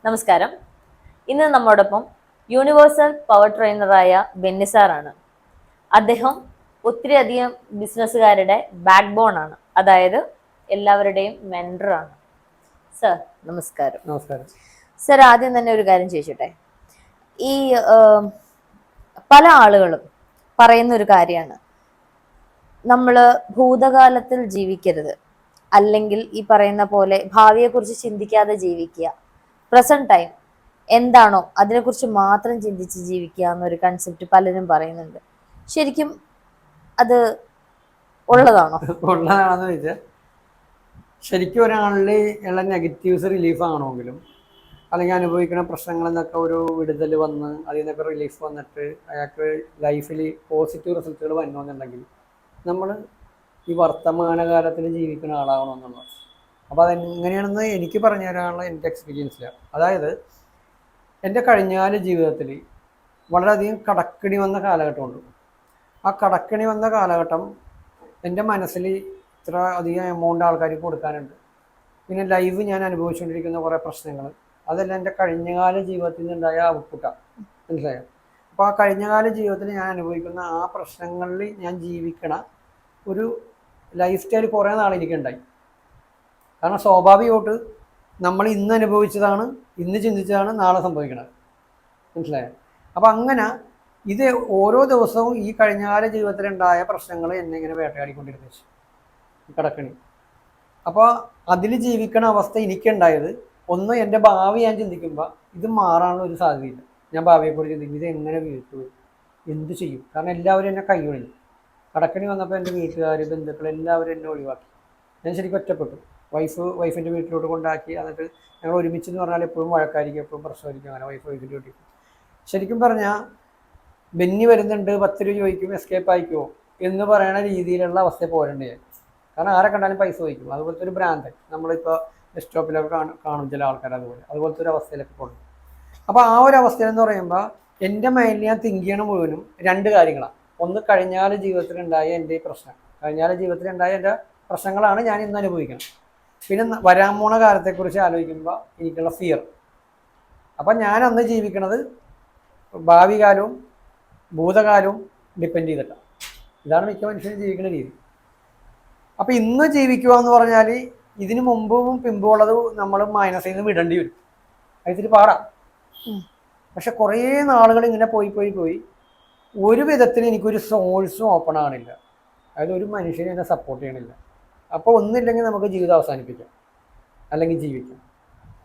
നമസ്കാരം. ഇന്ന് നമ്മോടൊപ്പം യൂണിവേഴ്സൽ പവർ ട്രെയിനറായ ബെന്നി സാറാണ്. അദ്ദേഹം ഒത്തിരിയധികം ബിസിനസ്സുകാരുടെ ബാക്ക് ബോൺ ആണ്, അതായത് എല്ലാവരുടെയും മെന്ററാണ്. സർ നമസ്കാരം. നമസ്കാരം. സർ, ആദ്യം തന്നെ ഒരു കാര്യം ചോദിച്ചോട്ടെ. ഈ പല ആളുകളും പറയുന്ന ഒരു കാര്യമാണ്, നമ്മൾ ഭൂതകാലത്തിൽ ജീവിക്കരുത്, അല്ലെങ്കിൽ ഈ പറയുന്ന പോലെ ഭാവിയെക്കുറിച്ച് ചിന്തിക്കാതെ ജീവിക്കുക, പ്രസന്റ് ടൈം എന്താണോ അതിനെക്കുറിച്ച് മാത്രം ചിന്തിച്ച് ജീവിക്കുക എന്നൊരു കൺസെപ്റ്റ് പലരും പറയുന്നുണ്ട്. ശരിക്കും അത് ഉള്ളതാണോ? ഉള്ളതാണെന്ന് ചോദിച്ചാൽ, ശരിക്കും ഒരാളിൽ ഉള്ള നെഗറ്റീവ്സ് റിലീഫ് ആണെങ്കിലും, അല്ലെങ്കിൽ അനുഭവിക്കുന്ന പ്രശ്നങ്ങളിൽ നിന്നൊക്കെ ഒരു വിടുതൽ വന്ന് അതിൽ നിന്നൊക്കെ റിലീഫ് വന്നിട്ട് അയാൾക്ക് ലൈഫിൽ പോസിറ്റീവ് റിസൾട്ടുകൾ വരണമെന്നുണ്ടെങ്കിൽ നമ്മൾ ഈ വർത്തമാനകാലത്തിൽ ജീവിക്കുന്ന ആളാവണമെന്നുള്ളത്. അപ്പോൾ അതെങ്ങനെയാണെന്ന് എനിക്ക് പറഞ്ഞു തരാനുള്ള എൻ്റെ എക്സ്പീരിയൻസിലാണ്. അതായത് എൻ്റെ കഴിഞ്ഞകാല ജീവിതത്തിൽ വളരെയധികം കടക്കണി വന്ന കാലഘട്ടമുണ്ട്. ആ കടക്കണി വന്ന കാലഘട്ടം എൻ്റെ മനസ്സിൽ ഇത്ര അധികം എമൗണ്ട് ആൾക്കാർക്ക് കൊടുക്കാനുണ്ട്. പിന്നെ ലൈവ് ഞാൻ അനുഭവിച്ചുകൊണ്ടിരിക്കുന്ന കുറേ പ്രശ്നങ്ങൾ, അതെല്ലാം എൻ്റെ കഴിഞ്ഞകാല ജീവിതത്തിൽ നിന്നുണ്ടായ ഔട്ട്പുട്ടാണ്. മനസ്സിലായോ? അപ്പോൾ ആ കഴിഞ്ഞകാല ജീവിതത്തിൽ ഞാൻ അനുഭവിക്കുന്ന ആ പ്രശ്നങ്ങളിൽ ഞാൻ ജീവിക്കണ ഒരു ലൈഫ് സ്റ്റൈൽ കുറേ നാളെനിക്കുണ്ടായി. കാരണം സ്വാഭാവികമായിട്ട് നമ്മൾ ഇന്ന് അനുഭവിച്ചതാണ്, ഇന്ന് ചിന്തിച്ചതാണ് നാളെ സംഭവിക്കുന്നത്. മനസ്സിലായോ? അപ്പം അങ്ങനെ ഇത് ഓരോ ദിവസവും ഈ കഴിഞ്ഞകാല ജീവിതത്തിലുണ്ടായ പ്രശ്നങ്ങൾ എന്നെ ഇങ്ങനെ വേട്ടയാടിക്കൊണ്ടിരുന്നു കിടക്കണി. അപ്പോൾ അതിൽ ജീവിക്കണ അവസ്ഥ എനിക്കുണ്ടായത്, ഒന്ന് എൻ്റെ ഭാവി ഞാൻ ചിന്തിക്കുമ്പോൾ ഇത് മാറാനുള്ള ഒരു സാധ്യതയില്ല. ഞാൻ ഭാവിയെക്കുറിച്ച് ചിന്തിക്കും, ഇത് എങ്ങനെ വീഴ്ത്തുക, എന്ത് ചെയ്യും? കാരണം എല്ലാവരും എന്നെ കൈയൊഴിഞ്ഞു. കടക്കണി വന്നപ്പോൾ എൻ്റെ വീട്ടുകാർ, ബന്ധുക്കൾ എല്ലാവരും എന്നെ ഒഴിവാക്കി. ഞാൻ ശരിക്കും ഒറ്റപ്പെട്ടു. വൈഫിൻ്റെ വീട്ടിലോട്ട് കൊണ്ടാക്കി. എന്നിട്ട് ഞങ്ങൾ ഒരുമിച്ചെന്ന് പറഞ്ഞാൽ എപ്പോഴും വഴക്കായിരിക്കും, എപ്പോഴും പ്രശ്നമായിരിക്കും. അങ്ങനെ വൈഫിൻ്റെ വീട്ടിൽ ശരിക്കും പറഞ്ഞാൽ ബെന്നി വരുന്നുണ്ട്, 10 രൂപ ചോദിക്കും, എസ്കേപ്പ് ആയിക്കുമോ എന്ന് പറയുന്ന രീതിയിലുള്ള അവസ്ഥ പോരണ്ടേ. കാരണം ആരെ കണ്ടാലും പൈസ ചോദിക്കും. അതുപോലത്തെ ഒരു ബ്രാൻഡ് നമ്മളിപ്പോൾ ബസ് സ്റ്റോപ്പിലൊക്കെ കാണും ചില ആൾക്കാർ. അതുപോലത്തെ ഒരു അവസ്ഥയിലൊക്കെ പോകും. അപ്പോൾ ആ ഒരു അവസ്ഥയിലെന്ന് പറയുമ്പോൾ എൻ്റെ മൈൻഡിൽ ഞാൻ തിങ്ക് ചെയ്യണ മുഴുവനും 2 കാര്യങ്ങളാണ്. ഒന്ന്, കഴിഞ്ഞാല ജീവിതത്തിലുണ്ടായ എൻ്റെ ഈ പ്രശ്നം, കഴിഞ്ഞാല ജീവിതത്തിലുണ്ടായ എൻ്റെ പ്രശ്നങ്ങളാണ് ഞാൻ ഇന്ന് അനുഭവിക്കണം. പിന്നെ വരാൻ പോണ കാലത്തെക്കുറിച്ച് ആലോചിക്കുമ്പോൾ എനിക്കുള്ള ഫിയർ. അപ്പം ഞാൻ അന്ന് ജീവിക്കണത് ഭാവി കാലവും ഭൂതകാലവും ഡിപ്പെൻഡ് ചെയ്തിട്ടാണ്. ഇതാണ് മിക്ക മനുഷ്യനും ജീവിക്കുന്ന രീതി. അപ്പം ഇന്ന് ജീവിക്കുക എന്ന് പറഞ്ഞാൽ ഇതിന് മുമ്പും പിമ്പുള്ളത് നമ്മൾ മൈനസിൽ നിന്ന് വിടേണ്ടി വരും. അതിൽ പാടാം. പക്ഷെ കുറേ നാളുകൾ ഇങ്ങനെ പോയി ഒരു വിധത്തിൽ എനിക്കൊരു സോഴ്സും ഓപ്പൺ ആണില്ല. അതായത് ഒരു മനുഷ്യനെ എന്നെ സപ്പോർട്ട് ചെയ്യണില്ല. അപ്പോൾ ഒന്നില്ലെങ്കിൽ നമുക്ക് ജീവിതം അവസാനിപ്പിക്കാം, അല്ലെങ്കിൽ ജീവിക്കാം.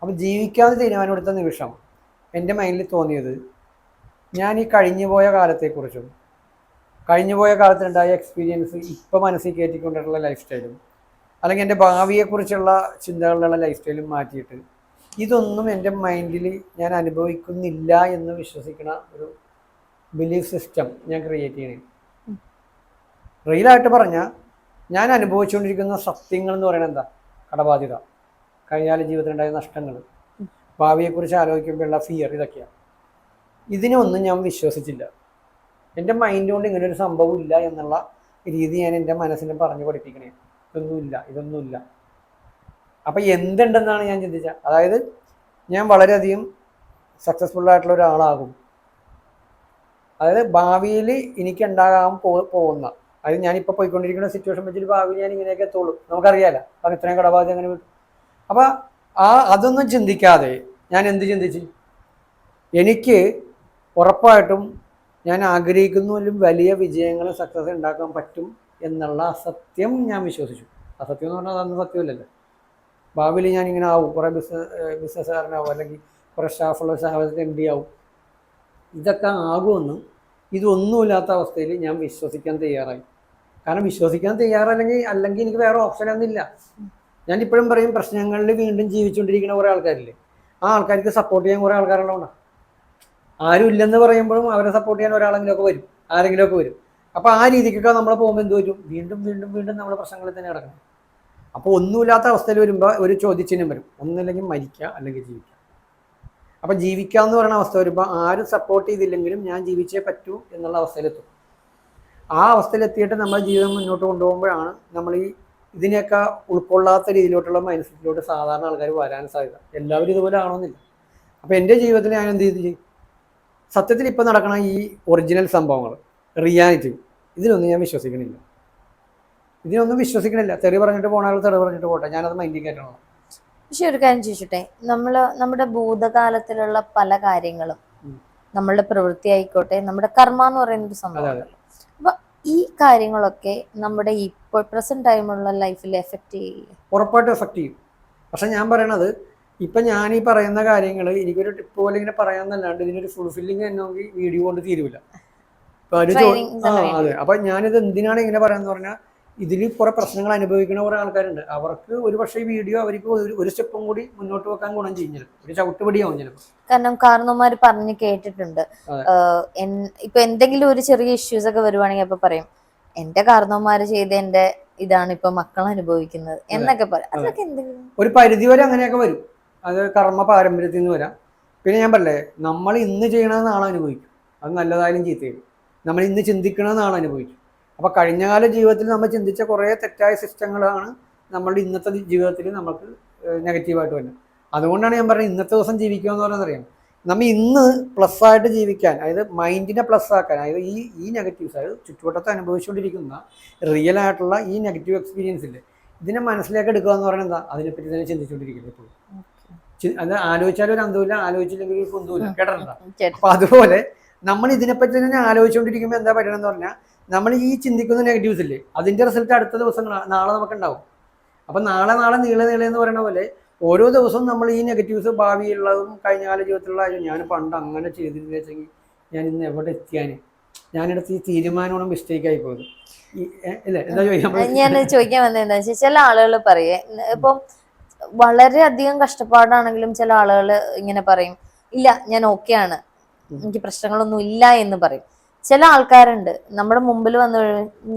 അപ്പോൾ ജീവിക്കാതെ തീരുമാനമെടുത്ത നിമിഷം എൻ്റെ മൈൻഡിൽ തോന്നിയത്, ഞാൻ ഈ കഴിഞ്ഞുപോയ കാലത്തെക്കുറിച്ചും കഴിഞ്ഞുപോയ കാലത്തുണ്ടായ എക്സ്പീരിയൻസ് ഇപ്പോൾ മനസ്സിൽ കയറ്റിക്കൊണ്ടിട്ടുള്ള ലൈഫ് സ്റ്റൈലും, അല്ലെങ്കിൽ എൻ്റെ ഭാവിയെക്കുറിച്ചുള്ള ചിന്തകളിലുള്ള ലൈഫ് സ്റ്റൈലും മാറ്റിയിട്ട് ഇതൊന്നും എൻ്റെ മൈൻഡിൽ ഞാൻ അനുഭവിക്കുന്നില്ല എന്ന് വിശ്വസിക്കുന്ന ഒരു ബിലീഫ് സിസ്റ്റം ഞാൻ ക്രിയേറ്റ് ചെയ്യണേ. റിയലായിട്ട് പറഞ്ഞാൽ ഞാൻ അനുഭവിച്ചുകൊണ്ടിരിക്കുന്ന സത്യങ്ങൾ എന്ന് പറയുന്നത് എന്താ? കടബാധ്യത, കഴിഞ്ഞാൽ ജീവിതത്തിലുണ്ടായ നഷ്ടങ്ങൾ, ഭാവിയെക്കുറിച്ച് ആലോചിക്കുമ്പോഴുള്ള ഫിയർ, ഇതൊക്കെയാണ്. ഇതിനൊന്നും ഞാൻ വിശ്വസിച്ചില്ല. എൻ്റെ മൈൻഡ് കൊണ്ട് ഇങ്ങനൊരു സംഭവം ഇല്ല എന്നുള്ള രീതി ഞാൻ എൻ്റെ മനസ്സിനെ പറഞ്ഞു പഠിപ്പിക്കണേ. ഇതൊന്നുമില്ല. അപ്പം എന്തുണ്ടെന്നാണ് ഞാൻ ചിന്തിച്ചത്. അതായത് ഞാൻ വളരെയധികം സക്സസ്ഫുള്ളായിട്ടുള്ള ഒരാളാകും. അതായത് ഭാവിയിൽ എനിക്കുണ്ടാകാൻ പോകുന്ന, അതായത് ഞാനിപ്പോൾ പോയിക്കൊണ്ടിരിക്കുന്ന സിറ്റുവേഷൻ വെച്ചിട്ട് ഭാവിയിൽ ഞാൻ ഇങ്ങനെയൊക്കെ എത്തുള്ളൂ. നമുക്കറിയാമല്ലോ, അപ്പം ഇത്രയും കടബാധ്യത അങ്ങനെ വിട്ടു. അപ്പം അതൊന്നും ചിന്തിക്കാതെ ഞാൻ എന്ത് ചിന്തിച്ച്, എനിക്ക് ഉറപ്പായിട്ടും ഞാൻ ആഗ്രഹിക്കുന്നതിലും വലിയ വിജയങ്ങളും സക്സസ് ഉണ്ടാക്കാൻ പറ്റും എന്നുള്ള അസത്യം ഞാൻ വിശ്വസിച്ചു. അസത്യം എന്ന് പറഞ്ഞാൽ അതൊന്നും സത്യമില്ലല്ലോ. ഭാവിയിൽ ഞാനിങ്ങനെ ആവും, കുറേ ബിസിനസ്സുകാരനാവും, അല്ലെങ്കിൽ കുറേ സ്റ്റാഫുള്ള സ്ഥാപനത്തിൽ MD ആവും. ഇതൊക്കെ ആകുമെന്നും ഇതൊന്നുമില്ലാത്ത അവസ്ഥയിൽ ഞാൻ വിശ്വസിക്കാൻ തയ്യാറായി. കാരണം വിശ്വസിക്കാൻ അല്ലെങ്കിൽ എനിക്ക് വേറെ ഓപ്ഷനൊന്നുമില്ല. ഞാൻ ഇപ്പോഴും പറയും, പ്രശ്നങ്ങളിൽ വീണ്ടും ജീവിച്ചുകൊണ്ടിരിക്കുന്ന കുറേ ആൾക്കാരില്ലേ, ആ ആൾക്കാർക്ക് സപ്പോർട്ട് ചെയ്യാൻ കുറേ ആൾക്കാരുള്ളതുകൊണ്ടാണ്. ആരും ഇല്ലെന്ന് പറയുമ്പോഴും അവരെ സപ്പോർട്ട് ചെയ്യാൻ ആരെങ്കിലുമൊക്കെ വരും. അപ്പോൾ ആ രീതിക്കൊക്കെ നമ്മൾ പോകുമ്പോൾ എന്ത് വരും? വീണ്ടും നമ്മൾ പ്രശ്നങ്ങളിൽ തന്നെ കിടക്കണം. അപ്പോൾ ഒന്നുമില്ലാത്ത അവസ്ഥയിൽ വരുമ്പോൾ ഒരു ചോദ്യചിഹ്നം വരും. ഒന്നില്ലെങ്കിൽ മരിക്കുക, അല്ലെങ്കിൽ ജീവിക്കുക. അപ്പം ജീവിക്കുക എന്ന് പറയുന്ന അവസ്ഥ വരുമ്പോൾ ആരും സപ്പോർട്ട് ചെയ്തില്ലെങ്കിലും ഞാൻ ജീവിച്ചേ പറ്റൂ എന്നുള്ള അവസ്ഥയിലെത്തും. ആ അവസ്ഥയിലെത്തിയിട്ട് നമ്മൾ ജീവിതം മുന്നോട്ട് കൊണ്ടുപോകുമ്പോഴാണ് നമ്മൾ ഇതിനെയൊക്കെ ഉൾക്കൊള്ളാത്ത രീതിയിലോട്ടുള്ള മൈൻഡ് സെറ്റിലോട്ട് സാധാരണ ആൾക്കാർ വരാൻ സാധ്യത. എല്ലാവരും ഇതുപോലെ ആണോന്നില്ല. അപ്പോൾ എൻ്റെ ജീവിതത്തിൽ ഞാൻ എന്ത് ചെയ്തു, സത്യത്തിൽ ഇപ്പം നടക്കണ ഈ ഒറിജിനൽ സംഭവങ്ങൾ, റിയാലിറ്റി, ഇതിലൊന്നും ഞാൻ വിശ്വസിക്കണില്ല. ഇതിനൊന്നും വിശ്വസിക്കണില്ല. തെറി പറഞ്ഞിട്ട് പോണ ആൾ തെറി പറഞ്ഞിട്ട് പോട്ടെ, ഞാനത് മൈൻഡിൽ കയറ്റണം. പക്ഷെ ഒരു കാര്യം ചോദിച്ചോട്ടെ, നമ്മുടെ ഭൂതകാലത്തിലുള്ള പല കാര്യങ്ങളും, നമ്മളുടെ പ്രവൃത്തി ആയിക്കോട്ടെ, നമ്മുടെ കർമ്മ എന്ന് പറയുന്ന ഒരു സംഭവം, അപ്പൊ ഈ കാര്യങ്ങളൊക്കെ നമ്മുടെ ഇപ്പോൾ പ്രസന്റ് ടൈമുള്ള ലൈഫിൽ എഫക്ട് ചെയ്യില്ലേ? ഉറപ്പായിട്ടും എഫക്ട് ചെയ്യും. പക്ഷെ ഞാൻ പറയണത്, ഇപ്പം ഞാൻ ഈ പറയുന്ന കാര്യങ്ങൾ എനിക്കൊരു ടിപ്പ് പോലെ ഇങ്ങനെ പറയാമെന്നല്ലാണ്ട് ഇതിനൊരു ഫുൾഫില്ലിങ് എന്നെങ്കിൽ വീഡിയോ കൊണ്ട് തീരുവില്ല. അതെ. അപ്പം ഞാനിത് എന്തിനാണ് ഇങ്ങനെ പറയാന്ന് പറഞ്ഞാൽ, ഇതിൽ കുറെ പ്രശ്നങ്ങൾ അനുഭവിക്കുന്ന കുറെ ആൾക്കാരുണ്ട്. അവർക്ക് ഒരു പക്ഷേ ഈ വീഡിയോ അവർക്ക് ഒരു സ്റ്റെപ്പും കൂടി മുന്നോട്ട് വെക്കാൻ ഗുണം ചെയ്യും, ചിലപ്പോൾ ഒരു ചവിട്ടുപടിയാവും ചിലപ്പോൾ. കാരണം കാരണവന്മാർ പറഞ്ഞ് കേട്ടിട്ടുണ്ട്, ഇപ്പൊ എന്തെങ്കിലും ഒരു ചെറിയ ഇഷ്യൂസ് ഒക്കെ വരുവാണെങ്കിൽ അപ്പൊ പറയും, എന്റെ കാരണവന്മാര് ചെയ്ത എന്റെ ഇതാണ് ഇപ്പൊ മക്കൾ അനുഭവിക്കുന്നത് എന്നൊക്കെ പറയും. അതൊക്കെ എന്തെങ്കിലും ഒരു പരിധി വരെ അങ്ങനെയൊക്കെ വരും. അത് കർമ്മ പാരമ്പര്യത്തിൽ നിന്ന് വരാം. പിന്നെ ഞാൻ പറയല്ലേ, നമ്മൾ ഇന്ന് ചെയ്യണത് നാളെ അനുഭവിക്കും. അത് നല്ലതായാലും ചീത്തയായാലും നമ്മൾ ഇന്ന് ചിന്തിക്കണത് നാളെ അനുഭവിക്കും. അപ്പോൾ കഴിഞ്ഞകാല ജീവിതത്തിൽ നമ്മൾ ചിന്തിച്ച കുറേ തെറ്റായ സിസ്റ്റങ്ങളാണ് നമ്മളുടെ ഇന്നത്തെ ജീവിതത്തിൽ നമുക്ക് നെഗറ്റീവായിട്ട് വരുന്നത്. അതുകൊണ്ടാണ് ഞാൻ പറയുന്നത്, ഇന്നത്തെ ദിവസം ജീവിക്കുക എന്ന് പറയുന്നത് അറിയാം. നമ്മൾ ഇന്ന് പ്ലസ് ആയിട്ട് ജീവിക്കാൻ, അതായത് മൈൻഡിനെ പ്ലസ് ആക്കാൻ, അതായത് ഈ നെഗറ്റീവ്സ്, അതായത് ചുറ്റുവട്ടത്ത് അനുഭവിച്ചുകൊണ്ടിരിക്കുന്ന റിയൽ ആയിട്ടുള്ള ഈ നെഗറ്റീവ് എക്സ്പീരിയൻസ് ഇല്ലേ, ഇതിനെ മനസ്സിലേക്ക് എടുക്കുക എന്ന് പറയുന്നത് എന്താ, അതിനെപ്പറ്റി തന്നെ ചിന്തിച്ചുകൊണ്ടിരിക്കുന്നത് എപ്പോഴും. അത് ആലോചിച്ചാലും ഒരു അന്തമില്ല, ആലോചിച്ചില്ലെങ്കിൽ ഒരു കുന്തമില്ല, കേട്ടിട്ടുണ്ടോ? അപ്പൊ അതുപോലെ നമ്മൾ ഇതിനെപ്പറ്റി തന്നെ ആലോചിച്ചുകൊണ്ടിരിക്കുമ്പോൾ എന്താ പറ്റണമെന്ന് പറഞ്ഞാൽ, നമ്മൾ ഈ ചിന്തിക്കുന്ന നെഗറ്റീവ്സ് ഇല്ലേ, അതിന്റെ റിസൾട്ട് അടുത്ത ദിവസം നാളെ നമുക്കുണ്ടാവും. അപ്പം നാളെ നീളെ എന്ന് പറയുന്ന പോലെ ഓരോ ദിവസവും നമ്മൾ ഈ നെഗറ്റീവ്സ്, ഭാവിയുള്ളതും കഴിഞ്ഞകാല ജീവിതത്തിലുള്ള, ഞാൻ പണ്ട് അങ്ങനെ ചെയ്തിരുന്നു വെച്ചെങ്കിൽ ഞാൻ ഇന്ന് എവിടെ എത്തിയാന്, ഞാനെടുത്ത് ഈ തീരുമാനമാണ് മിസ്റ്റേക്ക് ആയി പോയത്. ഞാൻ ചോദിക്കാൻ വന്നത് എന്താ വെച്ചാൽ, ചില ആളുകൾ പറയേ, ഇപ്പം വളരെയധികം കഷ്ടപ്പാടാണെങ്കിലും ചില ആളുകൾ ഇങ്ങനെ പറയും, ഇല്ല ഞാൻ ഓക്കെയാണ്, എനിക്ക് പ്രശ്നങ്ങളൊന്നും ഇല്ല എന്ന് പറയും. ചില ആൾക്കാരുണ്ട് നമ്മുടെ മുമ്പിൽ വന്ന്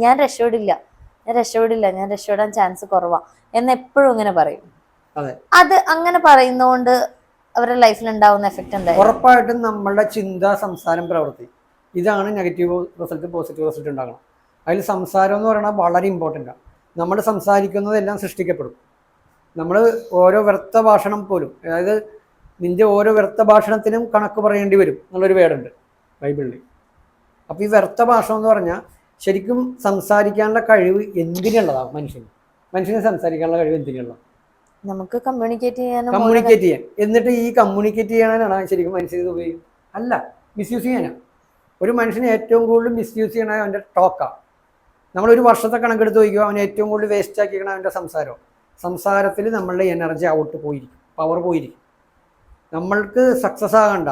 ഞാൻ രക്ഷപ്പെടില്ല, ഞാൻ രക്ഷപ്പെടാൻ ചാൻസ് കുറവാ എന്ന് എപ്പോഴും ഇങ്ങനെ പറയും. അത് അങ്ങനെ പറയുന്നതുകൊണ്ട് അവരുടെ ലൈഫിൽ ഉണ്ടാവുന്ന എഫക്ട് എന്താ? ഉറപ്പായിട്ടും നമ്മളുടെ ചിന്ത, സംസാരം, പ്രവൃത്തി, ഇതാണ് നെഗറ്റീവ് റിസൾട്ട് പോസിറ്റീവ് റിസൾട്ട് ഉണ്ടാകണം. അതിൽ സംസാരം എന്ന് പറയുന്നത് വളരെ ഇമ്പോർട്ടൻ്റാണ്. നമ്മൾ സംസാരിക്കുന്നതെല്ലാം സൃഷ്ടിക്കപ്പെടും. നമ്മൾ ഓരോ വ്യർത്ഥ ഭാഷണം പോലും, അതായത് നിന്റെ ഓരോ വ്യർത്ഥ ഭാഷണത്തിനും കണക്ക് പറയേണ്ടി വരും എന്നുള്ളൊരു വേടുണ്ട് ബൈബിളിൽ. അപ്പോൾ ഈ വ്യർത്ഥ ഭാഷണം എന്ന് പറഞ്ഞാൽ ശരിക്കും സംസാരിക്കാനുള്ള കഴിവ് എന്തിനുള്ളതാണ് മനുഷ്യന് സംസാരിക്കാനുള്ള കഴിവ് എന്തിനുള്ളതാണ്? നമുക്ക് കമ്മ്യൂണിക്കേറ്റ് ചെയ്യാൻ. എന്നിട്ട് ഈ കമ്മ്യൂണിക്കേറ്റ് ചെയ്യാനാണ് ശരിക്കും മനുഷ്യൻ ഇത് ഉപയോഗിക്കും? അല്ല, മിസ്യൂസ് ചെയ്യാനാണ്. ഒരു മനുഷ്യന് ഏറ്റവും കൂടുതൽ മിസ്യൂസ് ചെയ്യണത് അവൻ്റെ ടോക്കാണ്. നമ്മളൊരു വർഷത്തെ കണക്കെടുത്ത് നോക്കിയോ, അവൻ ഏറ്റവും കൂടുതൽ വേസ്റ്റ് ആക്കിയിരിക്കണം അവൻ്റെ സംസാരത്തിൽ നമ്മളുടെ എനർജി ഔട്ട് പോയിരിക്കും, പവർ പോയിരിക്കും. നമ്മൾക്ക് സക്സസ് ആകണ്ട,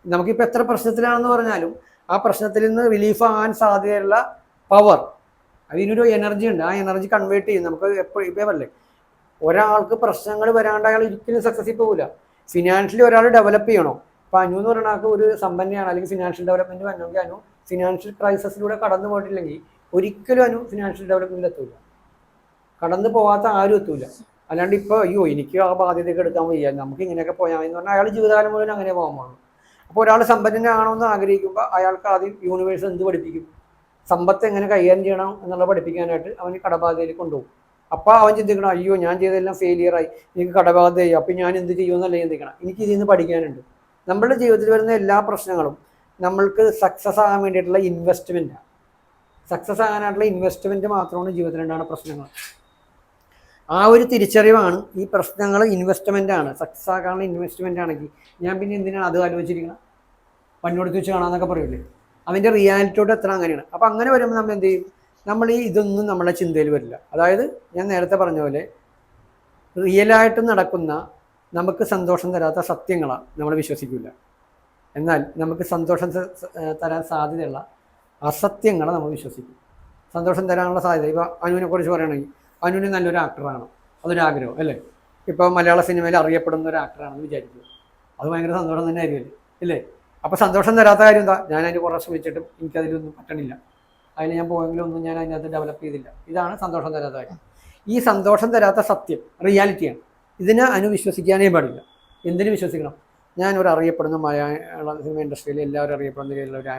നമുക്കിപ്പോൾ എത്ര പ്രശ്നത്തിലാണെന്ന് പറഞ്ഞാലും ആ പ്രശ്നത്തിൽ നിന്ന് റിലീഫ് ആകാൻ സാധ്യതയുള്ള പവർ, അതിനൊരു എനർജി ഉണ്ട്. ആ എനർജി കൺവേർട്ട് ചെയ്യും. നമുക്ക് എപ്പോഴും ഇപ്പോൾ പറയല്ലേ, ഒരാൾക്ക് പ്രശ്നങ്ങൾ വരാണ്ട് അയാൾ ഒരിക്കലും സക്സസ്സിൽ പോകില്ല. ഫിനാൻഷ്യലി ഒരാൾ ഡെവലപ്പ് ചെയ്യണോ, ഇപ്പോൾ അനു എന്ന് പറയുന്ന ആൾക്ക് ഒരു സമ്പന്നയാണ്, അല്ലെങ്കിൽ ഫിനാൻഷ്യൽ ഡെവലപ്മെൻറ്റ് വരണമെങ്കിൽ അനു ഫിനാൻഷ്യൽ ക്രൈസിസിലൂടെ കടന്നു പോയിട്ടില്ലെങ്കിൽ ഒരിക്കലും അനു ഫിനാൻഷ്യൽ ഡെവലപ്മെൻറ്റിൽ എത്തൂല. കടന്നു പോകാത്ത ആരും എത്തൂല. അല്ലാണ്ട് ഇപ്പോൾ അയ്യോ എനിക്ക് ആ ബാധ്യതയൊക്കെ എടുക്കാൻ വയ്യ, നമുക്ക് ഇങ്ങനെയൊക്കെ പോയാൽ എന്ന് പറഞ്ഞാൽ അയാൾ ജീവിതകാലം മുഴുവൻ അങ്ങനെ പോകാൻ പാടുള്ളൂ. അപ്പോൾ ഒരാൾ സമ്പന്നനാണോന്ന് ആഗ്രഹിക്കുമ്പോൾ അയാൾക്ക് ആദ്യം യൂണിവേഴ്സ് എന്ത് പഠിപ്പിക്കും? സമ്പത്ത് എങ്ങനെ കൈകാര്യം ചെയ്യണം എന്നുള്ളത് പഠിപ്പിക്കാനായിട്ട് അവന് കടബാധയിൽ കൊണ്ടുപോകും. അപ്പോൾ അവൻ ചിന്തിക്കണം, അയ്യോ ഞാൻ ചെയ്തെല്ലാം ഫെയിലിയറായി, എനിക്ക് കടബാധയായി, അപ്പം ഞാൻ എന്ത് ചെയ്യുമെന്നല്ല ചിന്തിക്കണം. എനിക്ക് ഇതിൽ നിന്ന് പഠിക്കാനുണ്ട്. നമ്മളുടെ ജീവിതത്തിൽ വരുന്ന എല്ലാ പ്രശ്നങ്ങളും നമ്മൾക്ക് സക്സസ് ആകാൻ വേണ്ടിയിട്ടുള്ള ഇൻവെസ്റ്റ്മെൻറ്റാണ്. സക്സസ് ആകാനായിട്ടുള്ള ഇൻവെസ്റ്റ്മെൻറ്റ് മാത്രമാണ് ജീവിതത്തിലുണ്ടാകുന്ന പ്രശ്നങ്ങൾ. ആ ഒരു തിരിച്ചറിവാണ് ഈ പ്രശ്നങ്ങൾ ഇൻവെസ്റ്റ്മെൻ്റ് ആണ്. സക്സസ് ആകാനുള്ള ഇൻവെസ്റ്റ്മെൻ്റ് ആണെങ്കിൽ ഞാൻ പിന്നെ എന്തിനാണ് അത് ആലോചിച്ചിരിക്കണം? പണിയെടുത്ത് വെച്ച് കാണാമെന്നൊക്കെ പറയില്ലേ, അതിൻ്റെ റിയാലിറ്റിയോട് എത്ര അങ്ങനെയാണ്. അപ്പോൾ അങ്ങനെ വരുമ്പോൾ നമ്മൾ എന്ത് ചെയ്യും? നമ്മൾ ഇതൊന്നും നമ്മുടെ ചിന്തയിൽ വരില്ല. അതായത് ഞാൻ നേരത്തെ പറഞ്ഞ പോലെ റിയലായിട്ട് നടക്കുന്ന നമുക്ക് സന്തോഷം തരാത്ത സത്യങ്ങളാണ് നമ്മൾ വിശ്വസിക്കില്ല. എന്നാൽ നമുക്ക് സന്തോഷം തരാൻ സാധ്യതയുള്ള അസത്യങ്ങളെ നമ്മൾ വിശ്വസിക്കും. സന്തോഷം തരാനുള്ള സാധ്യത, ഇപ്പോൾ അനുവിനെ കുറിച്ച് പറയുകയാണെങ്കിൽ അനുവിന് നല്ലൊരു ആക്ടറാണ്, അതൊരാഗ്രഹം അല്ലേ. ഇപ്പോൾ മലയാള സിനിമയിൽ അറിയപ്പെടുന്ന ഒരു ആക്ടറാണെന്ന് വിചാരിക്കുക, അത് ഭയങ്കര സന്തോഷം തന്നെ ആയിരിക്കുമല്ലേ, ഇല്ലേ? അപ്പോൾ സന്തോഷം തരാത്ത കാര്യം എന്താ? ഞാൻ അതിന് കുറേ ശ്രമിച്ചിട്ടും എനിക്കതിലൊന്നും പറ്റണില്ല, അതിൽ ഞാൻ പോയെങ്കിലും ഒന്നും ഞാൻ അതിനകത്ത് ഡെവലപ്പ് ചെയ്തില്ല. ഇതാണ് സന്തോഷം തരാത്ത കാര്യം. ഈ സന്തോഷം തരാത്ത സത്യം റിയാലിറ്റിയാണ്. ഇതിനെ വിശ്വസിക്കാനേ പാടില്ല. എന്തിനു വിശ്വസിക്കണം? ഞാൻ ഒരു അറിയപ്പെടുന്ന മലയാള സിനിമ ഇൻഡസ്ട്രിയിൽ എല്ലാവരും അറിയപ്പെടുന്ന രീതിയിലുള്ള ഒരു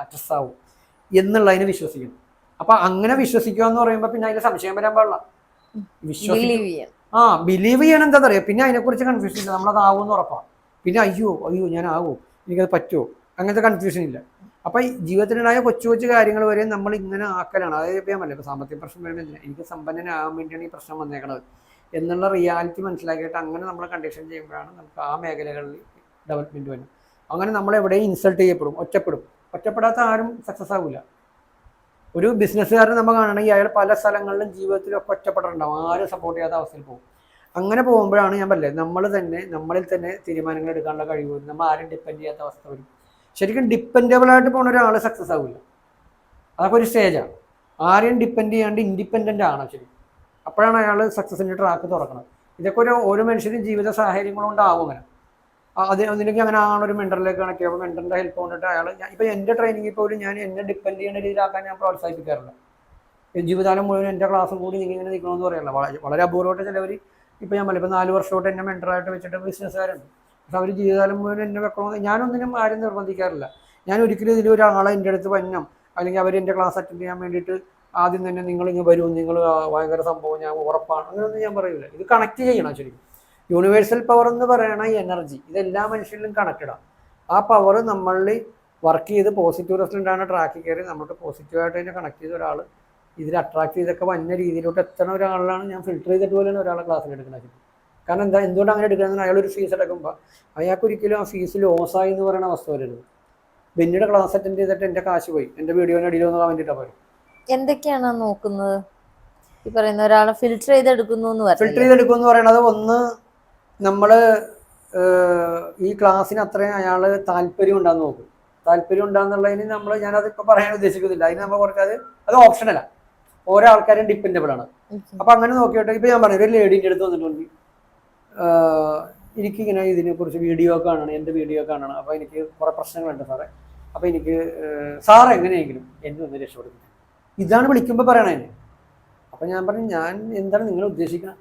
ആക്ട്രസ്സാവും എന്നുള്ളതിനെ വിശ്വസിക്കണം. അപ്പം അങ്ങനെ വിശ്വസിക്കുക എന്ന് പറയുമ്പോൾ പിന്നെ അതിൽ സംശയം വരാൻ പാടില്ല. ബിലീവ് ചെയ്യണം. എന്താ പറയുക? പിന്നെ അതിനെക്കുറിച്ച് കൺഫ്യൂഷൻ ഇല്ല, നമ്മളതാവും എന്ന് ഉറപ്പാണ്. പിന്നെ അയ്യോ അയ്യോ ഞാനാവോ, എനിക്കത് പറ്റുമോ, അങ്ങനത്തെ കൺഫ്യൂഷൻ ഇല്ല. അപ്പം ഈ ജീവിതത്തിലുണ്ടായ കൊച്ചു കൊച്ചു കാര്യങ്ങൾ വരെ നമ്മൾ ഇങ്ങനെ ആക്കലാണ്. അതായത് ഇപ്പം ഞാൻ പറഞ്ഞില്ല, ഇപ്പോൾ സാമ്പത്തിക പ്രശ്നം വരുന്നില്ല, എനിക്ക് സമ്പന്നനാകാൻ വേണ്ടിയാണ് ഈ പ്രശ്നം വന്നേക്കണത് എന്നുള്ള റിയാലിറ്റി മനസ്സിലാക്കിയിട്ട് അങ്ങനെ നമ്മൾ കണ്ടീഷൻ ചെയ്യുമ്പോഴാണ് നമുക്ക് ആ മേഖലകളിൽ ഡെവലപ്മെൻറ്റ് വരുന്നത്. അങ്ങനെ നമ്മളെവിടെയും ഇൻസൾട്ട് ചെയ്യപ്പെടും, ഒറ്റപ്പെടും. ഒറ്റപ്പെടാത്ത ആരും സക്സസ് ആവില്ല. ഒരു ബിസിനസ്സുകാരൻ നമ്മൾ കാണണമെങ്കിൽ അയാൾ പല സ്ഥലങ്ങളിലും ജീവിതത്തിലൊക്കെ ഒറ്റപ്പെട്ടിട്ടുണ്ടാവും, ആരും സപ്പോർട്ട് ചെയ്യാത്ത അവസ്ഥയിൽ പോകും. അങ്ങനെ പോകുമ്പോഴാണ് ഞാൻ പറഞ്ഞത് നമ്മൾ തന്നെ നമ്മളിൽ തന്നെ തീരുമാനങ്ങൾ എടുക്കാനുള്ള കഴിവ് വരും, നമ്മൾ ആരും ഡിപ്പെൻഡ് ചെയ്യാത്ത അവസ്ഥ വരും. ശരിക്കും ഡിപ്പെൻഡബിൾ ആയിട്ട് പോകുന്ന ഒരാൾ സക്സസ് ആവില്ല. അതൊക്കെ ഒരു സ്റ്റേജാണ്. ആരെയും ഡിപ്പെൻഡ് ചെയ്യാണ്ട് ഇൻഡിപെൻഡൻ്റ് ആണ് ശരി, അപ്പോഴാണ് അയാൾ സക്സസിൻ്റെ ട്രാക്ക് തുറക്കുന്നത്. ഇതൊക്കെ ഓരോ മനുഷ്യരും ജീവിത സാഹചര്യങ്ങൾ കൊണ്ടാവും അങ്ങനെ. അത് ഒന്നില്ലെങ്കിൽ അങ്ങനെ ആളൊരു മെൻറ്ററിലേക്ക് കണക്ട് ചെയ്യുമ്പോൾ മെൻറ്ററിൻ്റെ ഹെൽപ്പ് കൊണ്ടിട്ട് അയാൾ, ഇപ്പോൾ എൻ്റെ ട്രെയിനിങ്ങിൽ പോലും ഞാൻ എന്നെ ഡിപ്പെൻഡ് ചെയ്യുന്ന രീതിയിലാക്കാൻ ഞാൻ പ്രോത്സാഹിപ്പിക്കാറില്ല. ജീവിതകാലം മുഴുവൻ എൻ്റെ ക്ലാസ്സും കൂടി നിങ്ങൾ ഇങ്ങനെ നിൽക്കണമെന്ന് പറയല്ല. വളരെ അപൂർവമായിട്ട് ചിലവർ, ഇപ്പോൾ ഞാൻ പറയും, ഇപ്പോൾ 4 വർഷമായിട്ട് എന്നെ മെൻറ്ററായിട്ട് വെച്ചിട്ട് ബിസിനസ്സുകാരുണ്ട്. പക്ഷെ അവർ ജീവിതകാലം മുഴുവൻ എന്നെ വെക്കണമെന്ന് ഞാനൊന്നിനും ആരും നിർബന്ധിക്കാറില്ല. ഞാൻ ഒരിക്കലും ഇതിലൊരാളെ എൻ്റെ അടുത്ത് വന്നം അല്ലെങ്കിൽ അവർ എൻ്റെ ക്ലാസ് അറ്റൻഡ് ചെയ്യാൻ വേണ്ടിയിട്ട് ആദ്യം തന്നെ നിങ്ങളിങ്ങ് വരൂ, നിങ്ങൾ ഭയങ്കര സംഭവം, ഞാൻ ഉറപ്പാണ്, അങ്ങനെയൊന്നും ഞാൻ പറയില്ല. ഇത് കണക്ട് ചെയ്യണം ശരിക്കും. യൂണിവേഴ്സൽ പവർ എന്ന് പറയുന്ന ഈ എനർജി ഇതെല്ലാ മനുഷ്യരിലും കണക്റ്റഡാണ്. ആ പവർ നമ്മളിൽ വർക്ക് ചെയ്ത് പോസിറ്റീവ് റിസൾട്ടാണ് ട്രാക്കിൽ കയറി നമുക്ക് പോസിറ്റീവായിട്ട് തന്നെ കണക്ട് ചെയ്ത ഒരാൾ ഇതിൽ അട്രാക്ട് ചെയ്തൊക്കെ വന്ന രീതിയിലോട്ട് എത്തുന്ന ഒരാളാണ് ഞാൻ ഫിൽറ്റർ ചെയ്തിട്ട് പോലെയാണ് ഒരാളെ ക്ലാസ്സിൽ എടുക്കുന്നത്. കാരണം എന്തുകൊണ്ട് അങ്ങനെ എടുക്കുന്നത്, അയാളൊരു ഫീസ് എടുക്കുമ്പോൾ അയാൾക്ക് ഒരിക്കലും ആ ഫീസ് ലോസായി എന്ന് പറയുന്ന അവസ്ഥ വരരുത്. പിന്നീട് ക്ലാസ് അറ്റൻഡ് ചെയ്തിട്ട് എൻ്റെ കാശ് പോയി, എൻ്റെ വീഡിയോന് അടിയിൽ വന്ന് കമൻറ്റിട്ടാൽ പോയി. എന്തൊക്കെയാണ് നോക്കുന്നത് ഈ പറയുന്ന ഒരാളെ ഫിൽറ്റർ ചെയ്തെടുക്കുന്നു എന്ന് പറഞ്ഞു? ഫിൽറ്റർ ചെയ്തെടുക്കുമെന്ന് പറയുന്നത്, ഒന്ന് നമ്മൾ ഈ ക്ലാസ്സിന് അത്രയും അയാൾ താല്പര്യം ഉണ്ടാകുന്ന നോക്കും. താല്പര്യം ഉണ്ടാകുന്നുള്ളതിന് ഞാനതിപ്പോൾ പറയാൻ ഉദ്ദേശിക്കുന്നില്ല. അതിന് നമ്മൾ കുറച്ചത് അത് ഓപ്ഷനല്ല, ഓരോ ആൾക്കാരും ഡിപ്പെൻഡബിൾ ആണ്. അപ്പം അങ്ങനെ നോക്കിയിട്ട് ഇപ്പോൾ ഞാൻ പറഞ്ഞു, ഒരു ലേഡീൻ്റെ അടുത്ത് വന്നിട്ടുണ്ട്, എനിക്കിങ്ങനെ ഇതിനെക്കുറിച്ച് വീഡിയോ കാണണം, എൻ്റെ വീഡിയോ കാണണം, അപ്പോൾ എനിക്ക് കുറേ പ്രശ്നങ്ങളുണ്ട് സാറേ, അപ്പോൾ എനിക്ക് സാർ എങ്ങനെയെങ്കിലും എന്നെ ഒന്ന് രക്ഷപ്പെടുത്തും. ഇതാണ് വിളിക്കുമ്പോൾ പറയണേ. അപ്പം ഞാൻ പറഞ്ഞു, ഞാൻ എന്താണ് നിങ്ങൾ ഉദ്ദേശിക്കുന്നത്?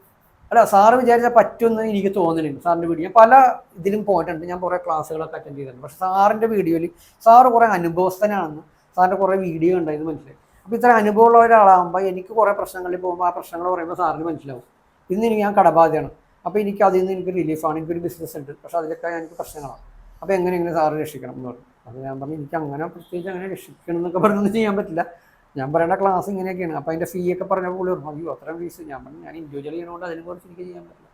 അല്ല, സാറ് വിചാരിച്ചാൽ പറ്റുമെന്ന് എനിക്ക് തോന്നുന്നുണ്ട്. സാറിൻ്റെ വീഡിയോ ഞാൻ പല ഇതിലും പോയിട്ടുണ്ട്, ഞാൻ കുറേ ക്ലാസ്സുകളൊക്കെ അറ്റൻഡ് ചെയ്തിട്ടുണ്ട്. പക്ഷേ സാറിൻ്റെ വീഡിയോയിൽ സാറ് കുറേ അനുഭവസ്ഥനാണെന്ന് സാറിൻ്റെ കുറേ വീഡിയോ ഉണ്ടായിരുന്നു മനസ്സിലായി. അപ്പോൾ ഇത്ര അനുഭവമുള്ള ഒരാളാകുമ്പോൾ എനിക്ക് കുറേ പ്രശ്നങ്ങളിൽ പോകുമ്പോൾ ആ പ്രശ്നങ്ങൾ പറയുമ്പോൾ സാറിന് മനസ്സിലാവും ഇന്ന് ഞാൻ കടബാധ്യമാണ്, അപ്പോൾ എനിക്ക് അതിൽ നിന്ന് എനിക്ക് റിലീഫാണ്, എനിക്കൊരു ബിസിനസ് ഉണ്ട്, പക്ഷേ അതിലൊക്കെ എനിക്ക് പ്രശ്നങ്ങളാണ്, അപ്പോൾ എങ്ങനെ സാറ് രക്ഷിക്കണം എന്ന് പറഞ്ഞു. അപ്പോൾ ഞാൻ പറഞ്ഞു, എനിക്ക് അങ്ങനെ പ്രത്യേകിച്ച് അങ്ങനെ രക്ഷിക്കണം എന്നൊക്കെ പറഞ്ഞൊന്നും ചെയ്യാൻ പറ്റില്ല, ഞാൻ പറയേണ്ട ക്ലാസ് ഇങ്ങനെയൊക്കെയാണ്. അപ്പോൾ അതിൻ്റെ ഫീ ഒക്കെ പറഞ്ഞപ്പോൾ അയ്യോ അത്രയും ഫീസ്, ഞാൻ പറഞ്ഞു ഞാൻ ഇൻഡിവിജ്വൽ ചെയ്യണോണ്ട് അതിനെക്കുറിച്ച് എനിക്ക് ചെയ്യാൻ പറ്റില്ല.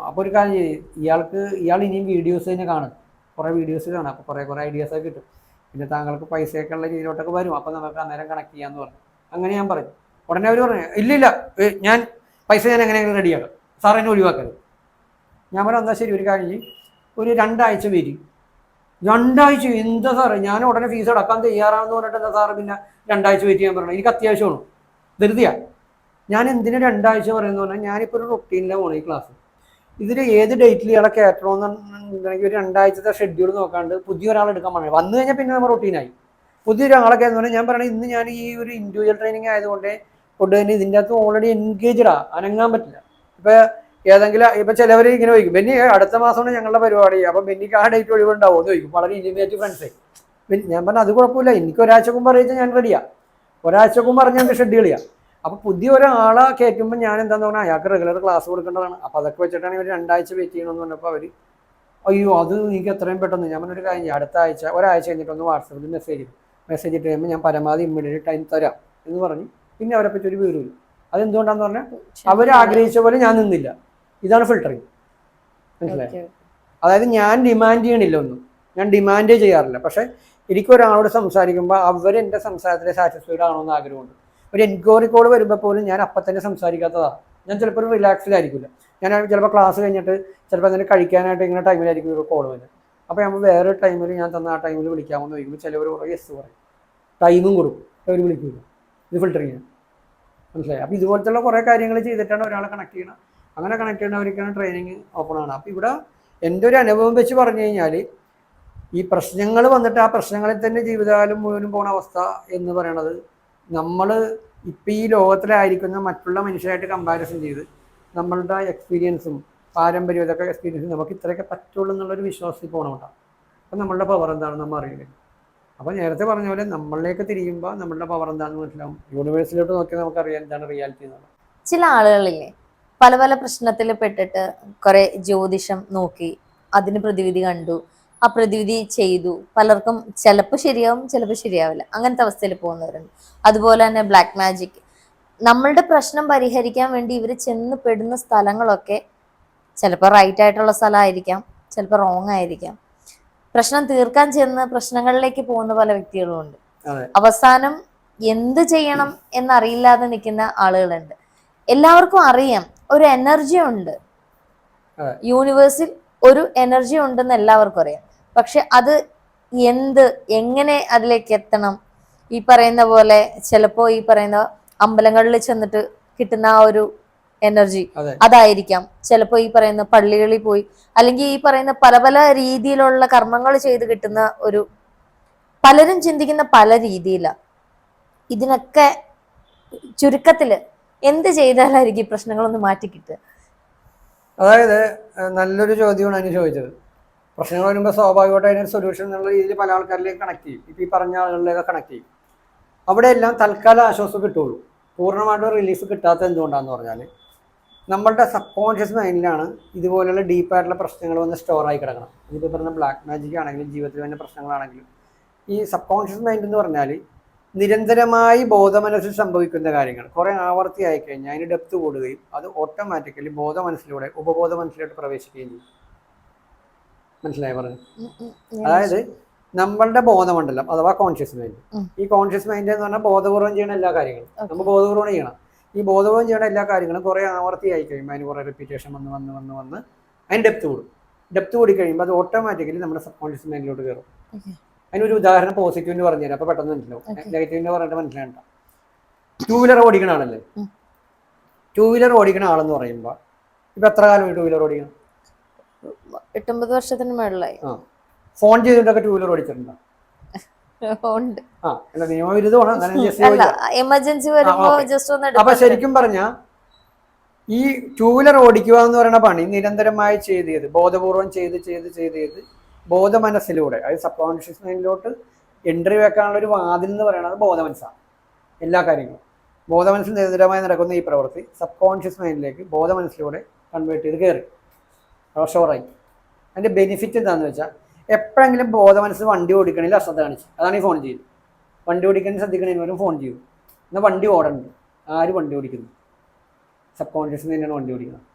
അപ്പോൾ ഒരു കാര്യം ഇയാൾ ഇനിയും വീഡിയോസ് തന്നെ കാണും, കുറേ വീഡിയോസ് കാണാം, അപ്പോൾ കുറേ ഐഡിയാസൊക്കെ കിട്ടും, പിന്നെ താങ്കൾക്ക് പൈസയൊക്കെ ഉള്ള രീതിയിലോട്ടൊക്കെ വരും, അപ്പോൾ നമുക്ക് അന്നേരം കണക്ട് ചെയ്യാമെന്ന് പറഞ്ഞു. അങ്ങനെ ഞാൻ പറഞ്ഞു. ഉടനെ അവർ പറഞ്ഞു, ഇല്ല ഞാൻ പൈസ ഞാൻ എങ്ങനെയെങ്കിലും റെഡിയാക്കാം, സാർ എന്നെ ഒഴിവാക്കരുത്. ഞാൻ പറഞ്ഞു, എന്നാൽ ശരി, ഒരു കാര്യം ഒരു 2 ആഴ്ച വരും. 2 ആഴ്ച എന്താ സാറേ, ഞാൻ ഉടനെ ഫീസ് അടക്കാൻ തയ്യാറാണെന്ന് പറഞ്ഞിട്ട് എന്താ സാറ് പിന്നെ 2 ആഴ്ച വെയിറ്റ് ചെയ്യാൻ പറയണം? എനിക്ക് അത്യാവശ്യമാണ്, ധൃതിയാണ്. ഞാൻ എന്തിനു 2 ആഴ്ച പറയുന്നത് പറഞ്ഞാൽ, ഞാനിപ്പോൾ ഒരു റൊട്ടീനിലാണ് പോകണം ഈ ക്ലാസ്. ഇതിൽ ഏത് ഡേറ്റിൽ ഇയാളെ കയറ്റണമെന്നുണ്ടെങ്കിൽ ഒരു 2 ആഴ്ചത്തെ ഷെഡ്യൂൾ നോക്കാണ്ട് പുതിയ ഒരാളെ എടുക്കാൻ പറഞ്ഞു. വന്നു കഴിഞ്ഞാൽ പിന്നെ നമ്മൾ റൊട്ടീനായി. പുതിയൊരാളൊക്കെ എന്ന് പറഞ്ഞാൽ ഞാൻ പറയണത്, ഇന്ന് ഞാൻ ഈ ഒരു ഇൻഡിവിജ്വൽ ട്രെയിനിങ് ആയതുകൊണ്ട് കൊണ്ട് തന്നെ ഇതിൻ്റെ അകത്ത് ഓൾറെഡി എൻഗേജ്ഡാ, അനങ്ങാൻ പറ്റില്ല. ഇപ്പോൾ ഏതെങ്കിലും ഇപ്പോൾ ചിലവർ ഇങ്ങനെ ചോദിക്കും, ബെന്നി അടുത്ത മാസമാണ് ഞങ്ങളുടെ പരിപാടി, അപ്പം ബെന്നിക്ക് ആ ഡേറ്റ് ഒഴിവുണ്ടാവും എന്ന് ചോദിക്കും, വളരെ ഇൻറ്റിമേറ്റ് ഫ്രണ്ട്സേ. ഞാൻ പറഞ്ഞു, അത് കുഴപ്പമില്ല, എനിക്ക് ഒരാഴ്ചക്കും അറിയിച്ചാൽ ഞാൻ റെഡിയാണ്, ഒരാഴ്ചക്കും പറഞ്ഞ് ഞങ്ങൾക്ക് ഷെഡ്യൂൾ ചെയ്യാം. അപ്പോൾ പുതിയ ഒരാളെ കയറ്റുമ്പോൾ ഞാൻ എന്താണെന്ന് പറഞ്ഞാൽ അയാൾക്ക് റെഗുലർ ക്ലാസ് കൊടുക്കേണ്ടതാണ്. അപ്പോൾ അതൊക്കെ വെച്ചിട്ടാണ് ഇവർ 2 ആഴ്ച വെയിറ്റ് ചെയ്യണമെന്ന് പറഞ്ഞപ്പോൾ അവർ അയ്യോ അത് എനിക്ക് എത്രയും പെട്ടെന്ന്. ഞാൻ പറഞ്ഞൊരു കാര്യം, അടുത്ത ആഴ്ച ഒരാഴ്ച കഴിഞ്ഞിട്ടൊന്ന് വാട്സപ്പിൽ മെസ്സേജ് ഇട്ട് കഴിയുമ്പോൾ ഞാൻ പരമാവധി ഇമ്മീഡിയറ്റ് ടൈം തരാം എന്ന് പറഞ്ഞ് പിന്നെ അവരെ പറ്റി ഒരു വിവരമില്ല. അതെന്തുകൊണ്ടാന്ന് പറഞ്ഞാൽ അവർ ആഗ്രഹിച്ച പോലെ ഞാൻ നിന്നില്ല. ഇതാണ് ഫിൽട്ടറിങ്, മനസ്സിലായി? അതായത് ഞാൻ ഡിമാൻഡ് ചെയ്യണില്ല ഒന്നും, ഞാൻ ഡിമാൻഡേ ചെയ്യാറില്ല. പക്ഷേ എനിക്കൊരാളോട് സംസാരിക്കുമ്പോൾ അവരെൻ്റെ സംസാരത്തിൽ സാറ്റിസ്ഫൈഡ് ആണോ എന്ന് ആഗ്രഹമുണ്ട്. ഒരു എൻക്വയറി കോൾ വരുമ്പോൾ പോലും ഞാൻ അപ്പം തന്നെ സംസാരിക്കാത്തതാണ്. ഞാൻ ചിലപ്പോൾ ഒരു റിലാക്സ്ഡിലായിരിക്കില്ല. ഞാൻ ചിലപ്പോൾ ക്ലാസ് കഴിഞ്ഞിട്ട് ചിലപ്പോൾ അതിന് കഴിക്കാനായിട്ട് ഇങ്ങനെ ടൈമിലായിരിക്കും ഒരു കോൾ വരുന്നത്. അപ്പോൾ നമ്മൾ വേറെ ടൈമിൽ ഞാൻ തന്ന ആ ടൈമിൽ വിളിക്കാമെന്ന് ചോദിക്കുമ്പോൾ ചിലവർ പറയും യെസ് പറയും, ടൈമും കൊടുക്കും, അവർ വിളിക്കില്ല. ഇത് ഫിൽറ്ററിങ്, മനസ്സിലായി? അപ്പോൾ ഇതുപോലത്തുള്ള കുറേ കാര്യങ്ങൾ ചെയ്തിട്ടാണ് ഒരാളെ കണക്ട് ചെയ്യണം. അങ്ങനെ കണക്ട് ചെയ്യുന്നവർക്കാണ് ട്രെയിനിങ് ഓപ്പൺ ആണ്. അപ്പോൾ ഇവിടെ എൻ്റെ ഒരു അനുഭവം വെച്ച് പറഞ്ഞു കഴിഞ്ഞാൽ, ഈ പ്രശ്നങ്ങൾ വന്നിട്ട് ആ പ്രശ്നങ്ങളിൽ തന്നെ ജീവിതകാലം മുഴുവനും പോണ അവസ്ഥ എന്ന് പറയണത്, നമ്മൾ ഇപ്പം ഈ ലോകത്തിലായിരിക്കുന്ന മറ്റുള്ള മനുഷ്യരായിട്ട് കമ്പാരിസൺ ചെയ്ത് നമ്മളുടെ എക്സ്പീരിയൻസും പാരമ്പര്യവും ഇതൊക്കെ എക്സ്പീരിയൻസും നമുക്ക് ഇത്രയൊക്കെ പറ്റുള്ളൂ എന്നുള്ളൊരു വിശ്വാസത്തിൽ പോകണമുണ്ടാകും. അപ്പം നമ്മളുടെ പവർ എന്താണെന്ന് നമ്മൾ അറിയില്ല. അപ്പോൾ നേരത്തെ പറഞ്ഞ പോലെ നമ്മളിലേക്ക് തിരിയുമ്പോൾ നമ്മളുടെ പവർ എന്താണെന്ന് മനസ്സിലാവും. യൂണിവേഴ്സിലോട്ട് നോക്കിയാൽ നമുക്കറിയാം എന്താണ് റിയാലിറ്റി എന്നുള്ളത്. ചില ആളുകളില്ലേ പല പല പ്രശ്നത്തിൽ പെട്ടിട്ട് കുറെ ജ്യോതിഷം നോക്കി അതിന് പ്രതിവിധി കണ്ടു, ആ പ്രതിവിധി ചെയ്തു. പലർക്കും ചിലപ്പോൾ ശരിയാവും, ചിലപ്പോൾ ശരിയാവില്ല, അങ്ങനത്തെ അവസ്ഥയിൽ പോകുന്നവരുണ്ട്. അതുപോലെ തന്നെ ബ്ലാക്ക് മാജിക്, നമ്മളുടെ പ്രശ്നം പരിഹരിക്കാൻ വേണ്ടി ഇവർ ചെന്ന് പെടുന്ന സ്ഥലങ്ങളൊക്കെ ചിലപ്പോൾ റൈറ്റ് ആയിട്ടുള്ള സ്ഥലമായിരിക്കാം, ചിലപ്പോൾ റോങ് ആയിരിക്കാം. പ്രശ്നം തീർക്കാൻ ചെന്ന് പ്രശ്നങ്ങളിലേക്ക് പോകുന്ന പല വ്യക്തികളും ഉണ്ട്. അവസാനം എന്ത് ചെയ്യണം എന്നറിയില്ലാതെ നിൽക്കുന്ന ആളുകളുണ്ട്. എല്ലാവർക്കും അറിയാം ഒരു എനർജി ഉണ്ട്, യൂണിവേഴ്സിൽ ഒരു എനർജി ഉണ്ടെന്ന് എല്ലാവർക്കും അറിയാം. പക്ഷെ അത് എങ്ങനെ അതിലേക്ക് എത്തണം? ഈ പറയുന്ന പോലെ ചിലപ്പോ ഈ പറയുന്ന അമ്പലങ്ങളിൽ ചെന്നിട്ട് കിട്ടുന്ന ആ ഒരു എനർജി അതായിരിക്കാം. ചിലപ്പോ ഈ പറയുന്ന പള്ളികളിൽ പോയി, അല്ലെങ്കിൽ ഈ പറയുന്ന പല പല രീതിയിലുള്ള കർമ്മങ്ങൾ ചെയ്ത് കിട്ടുന്ന ഒരു, പലരും ചിന്തിക്കുന്ന പല രീതിയിലാണ്. ഇതിനൊക്കെ ചുരുക്കത്തില് എന്ത് ചെയ്താലായിരിക്കും പ്രശ്നങ്ങളൊന്ന് മാറ്റി കിട്ടുക? അതായത് നല്ലൊരു ചോദ്യമാണ് അതിന് ചോദിച്ചത്. പ്രശ്നങ്ങൾ വരുമ്പോൾ സ്വാഭാവികമായിട്ട് അതിനൊരു സൊല്യൂഷൻ എന്നുള്ള രീതിയിൽ പല ആൾക്കാരിലേക്ക് കണക്ട് ചെയ്യും. ഇപ്പം ഈ പറഞ്ഞ ആളുകളിലേക്ക് കണക്ട് ചെയ്യും. അവിടെ എല്ലാം തൽക്കാല ആശ്വാസം കിട്ടുള്ളൂ. പൂർണ്ണമായിട്ടും റിലീഫ് കിട്ടാത്ത എന്തുകൊണ്ടാന്ന് പറഞ്ഞാൽ നമ്മളുടെ സബ് കോൺഷ്യസ് മൈൻഡിലാണ് ഇതുപോലെയുള്ള ഡീപ്പായിട്ടുള്ള പ്രശ്നങ്ങൾ വന്ന് സ്റ്റോറായി കിടക്കണം. ഇതിപ്പോൾ പറഞ്ഞ ബ്ലാക്ക് മാജിക് ആണെങ്കിലും ജീവിതത്തിൽ വരുന്ന പ്രശ്നങ്ങളാണെങ്കിലും ഈ സബ് കോൺഷ്യസ് മൈൻഡ് എന്ന് പറഞ്ഞാൽ നിരന്തരമായി ബോധമനസ്സിൽ സംഭവിക്കുന്ന കാര്യങ്ങൾ കുറേ ആവർത്തിയായി കഴിഞ്ഞാൽ അതിന് ഡെപ്ത് കൂടുകയും അത് ഓട്ടോമാറ്റിക്കലി ബോധമനസ്സിലൂടെ ഉപബോധ മനസ്സിലോട്ട് പ്രവേശിക്കുകയും ചെയ്യും. മനസ്സിലായി പറഞ്ഞു? അതായത് നമ്മളുടെ ബോധമണ്ഡലം അഥവാ കോൺഷ്യസ് മൈൻഡ്, ഈ കോൺഷ്യസ് മൈൻഡ് എന്ന് പറഞ്ഞാൽ ബോധപൂർവം ചെയ്യണ എല്ലാ കാര്യങ്ങളും നമ്മൾ ബോധപൂർവ്വം ചെയ്യണം. ഈ ബോധപൂർവം ചെയ്യണ എല്ലാ കാര്യങ്ങളും കുറേ ആവർത്തിയായി കഴിയുമ്പോൾ അതിന് കുറേ റെപ്പിറ്റേഷൻ വന്ന് അതിന് ഡെപ്ത് കൂടും. ഡെപ്ത് കൂടി കഴിയുമ്പോൾ അത് ഓട്ടോമാറ്റിക്കലി നമ്മുടെ സബ് കോൺഷ്യസ് മൈൻഡിലോട്ട് കയറും. അതിനൊരു ഉദാഹരണം പോസിറ്റീവിന് പറഞ്ഞു തരാം, അപ്പൊ പെട്ടെന്ന് മനസ്സിലാവും. നെഗറ്റീവിന്റെ പറഞ്ഞിട്ട് മനസ്സിലാണ്ട. ടൂ വീലർ ഓടിക്കണ ആളല്ലേ, ടൂ വീലർ ഓടിക്കണ ആളെന്ന് പറയുമ്പോൾ ഇപ്പൊ എത്ര കാലം ടൂ വീലർ ഓടിക്കണം? 8-9 വർഷത്തിന് മേളിലായി. ഫോൺ ചെയ്തിട്ടൊക്കെ ടൂ വീലർ ഓടിച്ചിട്ടുണ്ടോ? എമർജൻസി വരുമ്പോ ജസ്റ്റ് ഒന്ന്. അപ്പൊ ശരിക്കും പറഞ്ഞ ഈ ടൂ വീലർ ഓടിക്കുക എന്ന് പറയുന്ന പണി നിരന്തരമായി ചെയ്ത് ബോധപൂർവം ചെയ്ത് ബോധ മനസ്സിലൂടെ, അതായത് സബ് കോൺഷ്യസ് മൈൻഡിലോട്ട് എൻട്രി വെക്കാനുള്ള ഒരു വാതിൽ എന്ന് പറയുന്നത് ബോധ മനസ്സാണ്. എല്ലാ കാര്യങ്ങളും ബോധ മനസ്സിൽ നിരന്തരമായി നടക്കുന്ന ഈ പ്രവൃത്തി സബ് കോൺഷ്യസ് മൈൻഡിലേക്ക് ബോധ മനസ്സിലൂടെ കൺവേർട്ട് ചെയ്ത് കയറി ഷോറായി. അതിന്റെ ബെനിഫിറ്റ് എന്താണെന്ന് വെച്ചാൽ എപ്പോഴെങ്കിലും ബോധ മനസ്സ് വണ്ടി ഓടിക്കണമെങ്കിൽ അശ്രദ്ധ കാണിച്ചു, അതാണ് ഈ ഫോൺ ചെയ്യുന്നത്. വണ്ടി ഓടിക്കാൻ ശ്രദ്ധിക്കണേലും ഫോൺ ചെയ്യും. എന്നാൽ വണ്ടി ഓടണ്ട്. ആര് വണ്ടി ഓടിക്കുന്നു? സബ് കോൺഷ്യസ് മൈൻഡാണ് വണ്ടി ഓടിക്കുന്നത്.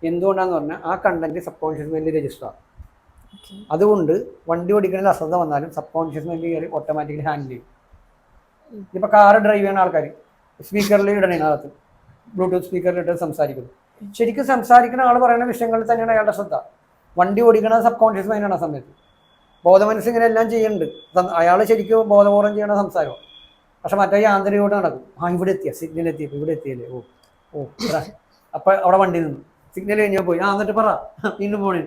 എന്തുകൊണ്ടാന്ന് പറഞ്ഞാൽ ആ കണ്ടന്റ് സബ് കോൺഷ്യസ് മൈൻഡിൽ രജിസ്റ്റർ ആകും. അതുകൊണ്ട് വണ്ടി ഓടിക്കണമെങ്കിൽ അശ്രദ്ധ വന്നാലും സബ് കോൺഷ്യസ് മൈൻഡിൽ കയറി ഓട്ടോമാറ്റിക്കലി ഹാൻഡിൽ ചെയ്യും. ഇപ്പൊ കാറ് ഡ്രൈവ് ചെയ്യുന്ന ആൾക്കാർ സ്പീക്കറിൽ ഇടണേ, അകത്ത് ബ്ലൂടൂത്ത് സ്പീക്കറിൽ ഇട്ട് സംസാരിക്കുന്നു. ശരിക്കും സംസാരിക്കുന്ന ആൾ പറയുന്ന വിഷയങ്ങളിൽ തന്നെയാണ് അയാളുടെ ശ്രദ്ധ. വണ്ടി ഓടിക്കണത് സബ് കോൺഷ്യസ് മൈൻഡാണ് ആ സമയത്ത്. ബോധമനസ്സ് ഇങ്ങനെ എല്ലാം ചെയ്യുന്നുണ്ട്. അയാൾ ശരിക്കും ബോധപൂർവ്വം ചെയ്യണ സംസാരം. പക്ഷെ മറ്റേ യാന്ത്രികമായിട്ട് നടക്കും. ഇവിടെ എത്തിയ സിഗ്നൽ എത്തിയപ്പോൾ ഇവിടെ എത്തിയല്ലേ, അപ്പൊ അവിടെ വണ്ടി നിന്നു, സിഗ്നൽ കഴിഞ്ഞാൽ പോയി, എന്നിട്ട് പറ വീണ്ടും പോണേ.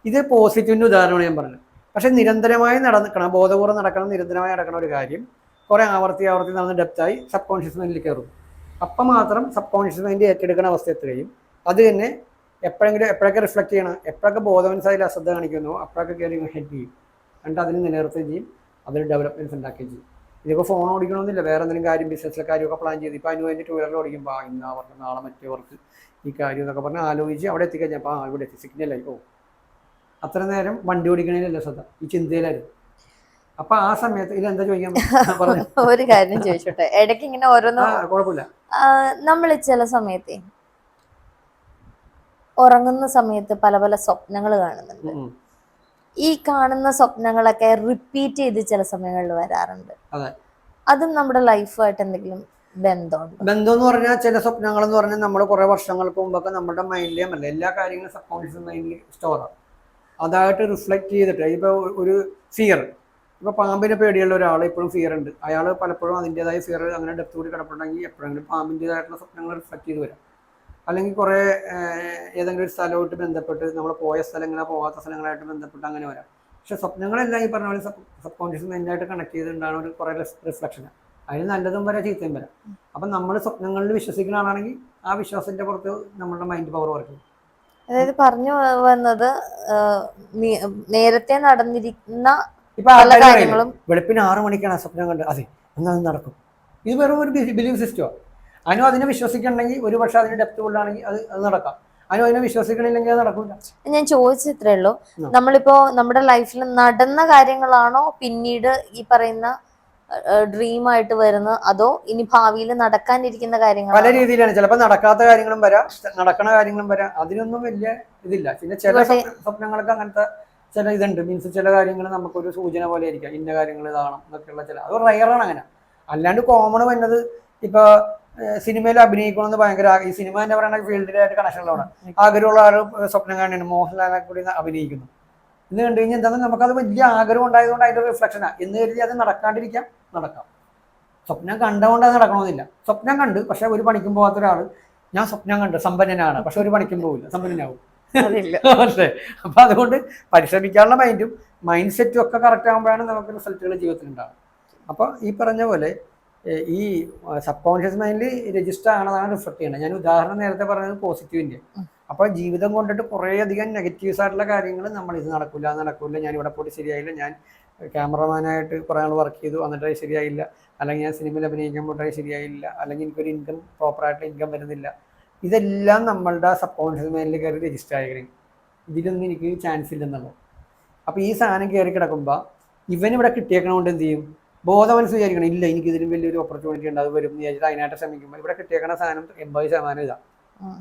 ഇത് പോസിറ്റീവിൻ്റെ ഉദാഹരണമാണ് ഞാൻ പറഞ്ഞത്. പക്ഷെ നിരന്തരമായി നടക്കണം, ബോധപൂർവ്വം നടക്കണം, നിരന്തരമായി നടക്കണ ഒരു കാര്യം കുറെ ആവർത്തി നടന്ന് ഡെപ്തായി സബ് കോൺഷ്യസ് മൈൻഡിൽ കയറും. അപ്പം മാത്രം സബ് കോൺഷ്യസ് മൈൻഡ് ഏറ്റെടുക്കുന്ന അവസ്ഥ എത്തുകയും അത് തന്നെ എപ്പോഴൊക്കെ റിഫ്ലക്ട് ചെയ്യണം, എപ്പോഴൊക്കെ ബോധമനസ്സായി അശ്രദ്ധ കാണിക്കുന്നു അപ്പോഴൊക്കെ കയറി ഹെൽപ്പ് ചെയ്യും. എന്നിട്ട് അതിന് നിലനിർത്തുകയും ചെയ്യും, അതിന് ഡെവലപ്മെന്റ്സ് ഉണ്ടാക്കുകയും ചെയ്യും. ഇതിപ്പോൾ ഫോൺ ഓടിക്കണമെന്നില്ല, വേറെ എന്തെങ്കിലും കാര്യം ബിസിനസ്സിലെ കാര്യമൊക്കെ പ്ലാൻ ചെയ്ത് ഇപ്പം അതിന് വേണ്ടി ടൂ വീലറിൽ ഓടിക്കുമ്പോൾ ഇന്ന് അവർക്ക് നാളെ മറ്റേവർക്ക് ഈ കാര്യം എന്നൊക്കെ പറഞ്ഞ് ആലോചിച്ച് അവിടെ എത്തിക്കഴിഞ്ഞപ്പോൾ ഇവിടെ എത്തി സിഗ്നലായി പോകും. അത്ര നേരം വണ്ടി ഓടിക്കണേലല്ല ശ്രദ്ധ, ഈ ചിന്തയിലായിരുന്നു. അപ്പൊ ആ സമയത്ത് ഇതെന്താ ചോദിക്കാൻ ഒരു കാര്യം ചോദിച്ചോട്ടെ, ഇടയ്ക്ക് ഇങ്ങനെ ഓരോന്നും കുഴപ്പമില്ല. നമ്മൾ ചില സമയത്ത് ഉറങ്ങുന്ന സമയത്ത് പല പല സ്വപ്നങ്ങൾ കാണുന്നുണ്ട്. ഈ കാണുന്ന സ്വപ്നങ്ങളൊക്കെ റിപ്പീറ്റ് ചെയ്ത് ചില സമയങ്ങളിൽ വരാറുണ്ട്. അതും നമ്മുടെ ലൈഫായിട്ട് എന്തെങ്കിലും ബന്ധം എന്ന് പറഞ്ഞാൽ ചില സ്വപ്നങ്ങൾ എന്ന് പറഞ്ഞാൽ നമ്മൾ കുറെ വർഷങ്ങൾക്ക് മുമ്പൊക്കെ നമ്മുടെ മൈൻഡിലേ അല്ല എല്ലാ കാര്യങ്ങളും സബ് കോൺഷ്യസ് മൈൻഡിൽ സ്റ്റോറാണ്. അതായിട്ട് റിഫ്ലക്ട് ചെയ്തിട്ട് ഇപ്പൊ ഒരു ഫിയർ, ഇപ്പൊ പാമ്പിനെ പേടിയുള്ള ഒരാൾ ഇപ്പോഴും ഫിയർ ഉണ്ട്, അയാൾ പലപ്പോഴും അതിൻ്റെതായ ഫിയർ അങ്ങനെ ഡെപ്ത് കൂടി കിടപ്പുണ്ടെങ്കിൽ എപ്പോഴെങ്കിലും പാമ്പിൻ്റെതായിട്ടുള്ള സ്വപ്നങ്ങൾ റിഫ്ലക്ട് ചെയ്ത് വരാം. അല്ലെങ്കിൽ കുറേ ഏതെങ്കിലും ഒരു സ്ഥലമായിട്ട് ബന്ധപ്പെട്ട് നമ്മൾ പോയ സ്ഥലങ്ങളോ പോകാത്ത സ്ഥലങ്ങളായിട്ട് ബന്ധപ്പെട്ട് അങ്ങനെ വരാം. പക്ഷെ സ്വപ്നങ്ങളെല്ലാം ഈ പറഞ്ഞ പോലെ സബ് കോൺഷ്യസ് മൈൻഡായിട്ട് കണക്ട് ചെയ്തിട്ടുണ്ടാകുന്ന ഒരു കുറേ റിഫ്ലക്ഷനാണ്. അതിന് നല്ലതും വരാം ചീത്തയും വരാം. അപ്പം നമ്മൾ സ്വപ്നങ്ങളിൽ വിശ്വസിക്കുന്ന ആളാണെങ്കിൽ ആ വിശ്വാസത്തിന്റെ പുറത്ത് നമ്മളുടെ മൈൻഡ് പവർ വർക്കും. അതായത് പറഞ്ഞു വന്നത് നേരത്തെ നടന്നിരിക്കുന്ന ഇപ്പൊ വെളുപ്പിന് 6 മണിക്കാണ് സ്വപ്നം കണ്ട്, അതെ എന്നാൽ നടക്കും. ഇത് വെറും ഒരു ബിലീഫ് സിസ്റ്റമാണ്. അതിനും അതിനെ വിശ്വസിക്കണമെങ്കിൽ ഒരു പക്ഷേ അതിന് ഡെപ്ത് കൊണ്ടാണെങ്കിൽ അത് നടക്കാം. അതിനെ വിശ്വസിക്കണില്ലെങ്കിൽ അത് നടക്കില്ല. ഞാൻ ചോദിച്ചത്രേ ഉള്ളൂ, ആ. നമ്മളിപ്പോ നമ്മുടെ ലൈഫിൽ നടന്ന കാര്യങ്ങളാണോ പിന്നീട് ഈ പറയുന്ന ഡ്രീം ആയിട്ട് വരുന്നത്, അതോ ഇനി ഭാവിയിൽ നടക്കാനിരിക്കുന്ന പല കാര്യങ്ങളാണോ? രീതിയിലാണ്. ചിലപ്പോൾ നടക്കാത്ത കാര്യങ്ങളും വരാം, നടക്കണ കാര്യങ്ങളും വരാം. അതിനൊന്നും വലിയ ഇതില്ല. പിന്നെ ചില ഇവിടെ സ്വപ്നങ്ങൾക്ക് അങ്ങനത്തെ ചില ഇതുണ്ട്. മീൻസ് ചില കാര്യങ്ങൾ നമുക്കൊരു സൂചന പോലെ ആയിരിക്കാം, ഇന്ന കാര്യങ്ങൾ ഇതാണ് എന്നൊക്കെയുള്ള ചില, അത് റയറാണ് അങ്ങനെ. അല്ലാണ്ട് കോമൺ വന്നത് ഇപ്പൊ സിനിമയിൽ അഭിനയിക്കണമെന്ന് ഭയങ്കര ഈ സിനിമ എന്ന് പറയുന്ന ഫീൽഡിലായിട്ട് കണക്ഷനുള്ളതാണ്. ആഗ്രഹമുള്ള ആൾ സ്വപ്നം കാണുന്നുണ്ട് മോഹൻലാലിനെ കൂടി അഭിനയിക്കുന്നു എന്ന് കണ്ടു കഴിഞ്ഞാൽ എന്താണെന്ന് നമുക്കത് വലിയ ആഗ്രഹം ഉണ്ടായതുകൊണ്ട് അതിൻ്റെ റിഫ്ലക്ഷനാണ് എന്ന് കരുതി അത് നടക്കാണ്ടിരിക്കാം, നടക്കാം. സ്വപ്നം കണ്ടുകൊണ്ട് അത് നടക്കണമെന്നില്ല. സ്വപ്നം കണ്ട് പക്ഷെ ഒരു പണിക്കും പോകാത്ത ഒരാൾ ഞാൻ സ്വപ്നം കണ്ട് സമ്പന്നനാണ് പക്ഷെ ഒരു പണിക്കും പോകില്ല, സമ്പന്നനാവും. അതില്ല. അല്ലേ? അപ്പൊ അതുകൊണ്ട് പരിശ്രമിക്കാനുള്ള മൈൻഡ് സെറ്റും ഒക്കെ കറക്റ്റ് ആകുമ്പോഴാണ് നമുക്ക് റിസൾട്ടുകൾ ജീവിതത്തിൽ ഉണ്ടാകും. അപ്പോൾ ഈ പറഞ്ഞ പോലെ ഈ സബ് കോൺഷ്യസ് മൈൻഡിൽ രജിസ്റ്റർ ആണെന്നാണ് റിഫ്ലക്ട് ചെയ്യുന്നത്. ഞാൻ ഉദാഹരണം നേരത്തെ പറഞ്ഞത് പോസിറ്റീവിൻ്റെ. അപ്പോൾ ജീവിതം കൊണ്ടിട്ട് കുറേ അധികം നെഗറ്റീവ്സ് ആയിട്ടുള്ള കാര്യങ്ങൾ നമ്മൾ ഇത് നടക്കില്ല, ഞാൻ ഇവിടെ പോയിട്ട് ശരിയായില്ല, ഞാൻ ക്യാമറമാനായിട്ട് കുറേ നാൾ വർക്ക് ചെയ്തു എന്നിട്ട് ശരിയായില്ല, അല്ലെങ്കിൽ ഞാൻ സിനിമയിൽ അഭിനയിക്കാൻ പോയിട്ട് ശരിയായില്ല, അല്ലെങ്കിൽ എനിക്കൊരു ഇൻകം പ്രോപ്പറായിട്ട് ഇൻകം വരുന്നില്ല. ഇതെല്ലാം നമ്മളുടെ സബ് കോൺഷ്യസ് മൈൻഡിൽ കയറി രജിസ്റ്റർ ആയി, ഇതിലൊന്നും എനിക്ക് ചാൻസ് ഇല്ലെന്നുള്ളത്. അപ്പോൾ ഈ സാധനം കയറി കിടക്കുമ്പോൾ ഇവനിവിടെ കിട്ടിയേക്കണോണ്ട് എന്ത് ചെയ്യും, ബോധം മനസ്സ് വിചാരിക്കണം ഇല്ല എനിക്ക് ഇതിലും വലിയൊരു ഓപ്പർച്യൂണിറ്റി ഉണ്ട്, അത് വരും എന്ന് വിചാരിച്ചിട്ട് അതിനായിട്ട് ശ്രമിക്കുമ്പോൾ ഇവിടെ കിട്ടിയേക്കണ സാധനം 80% ഇതാണ്.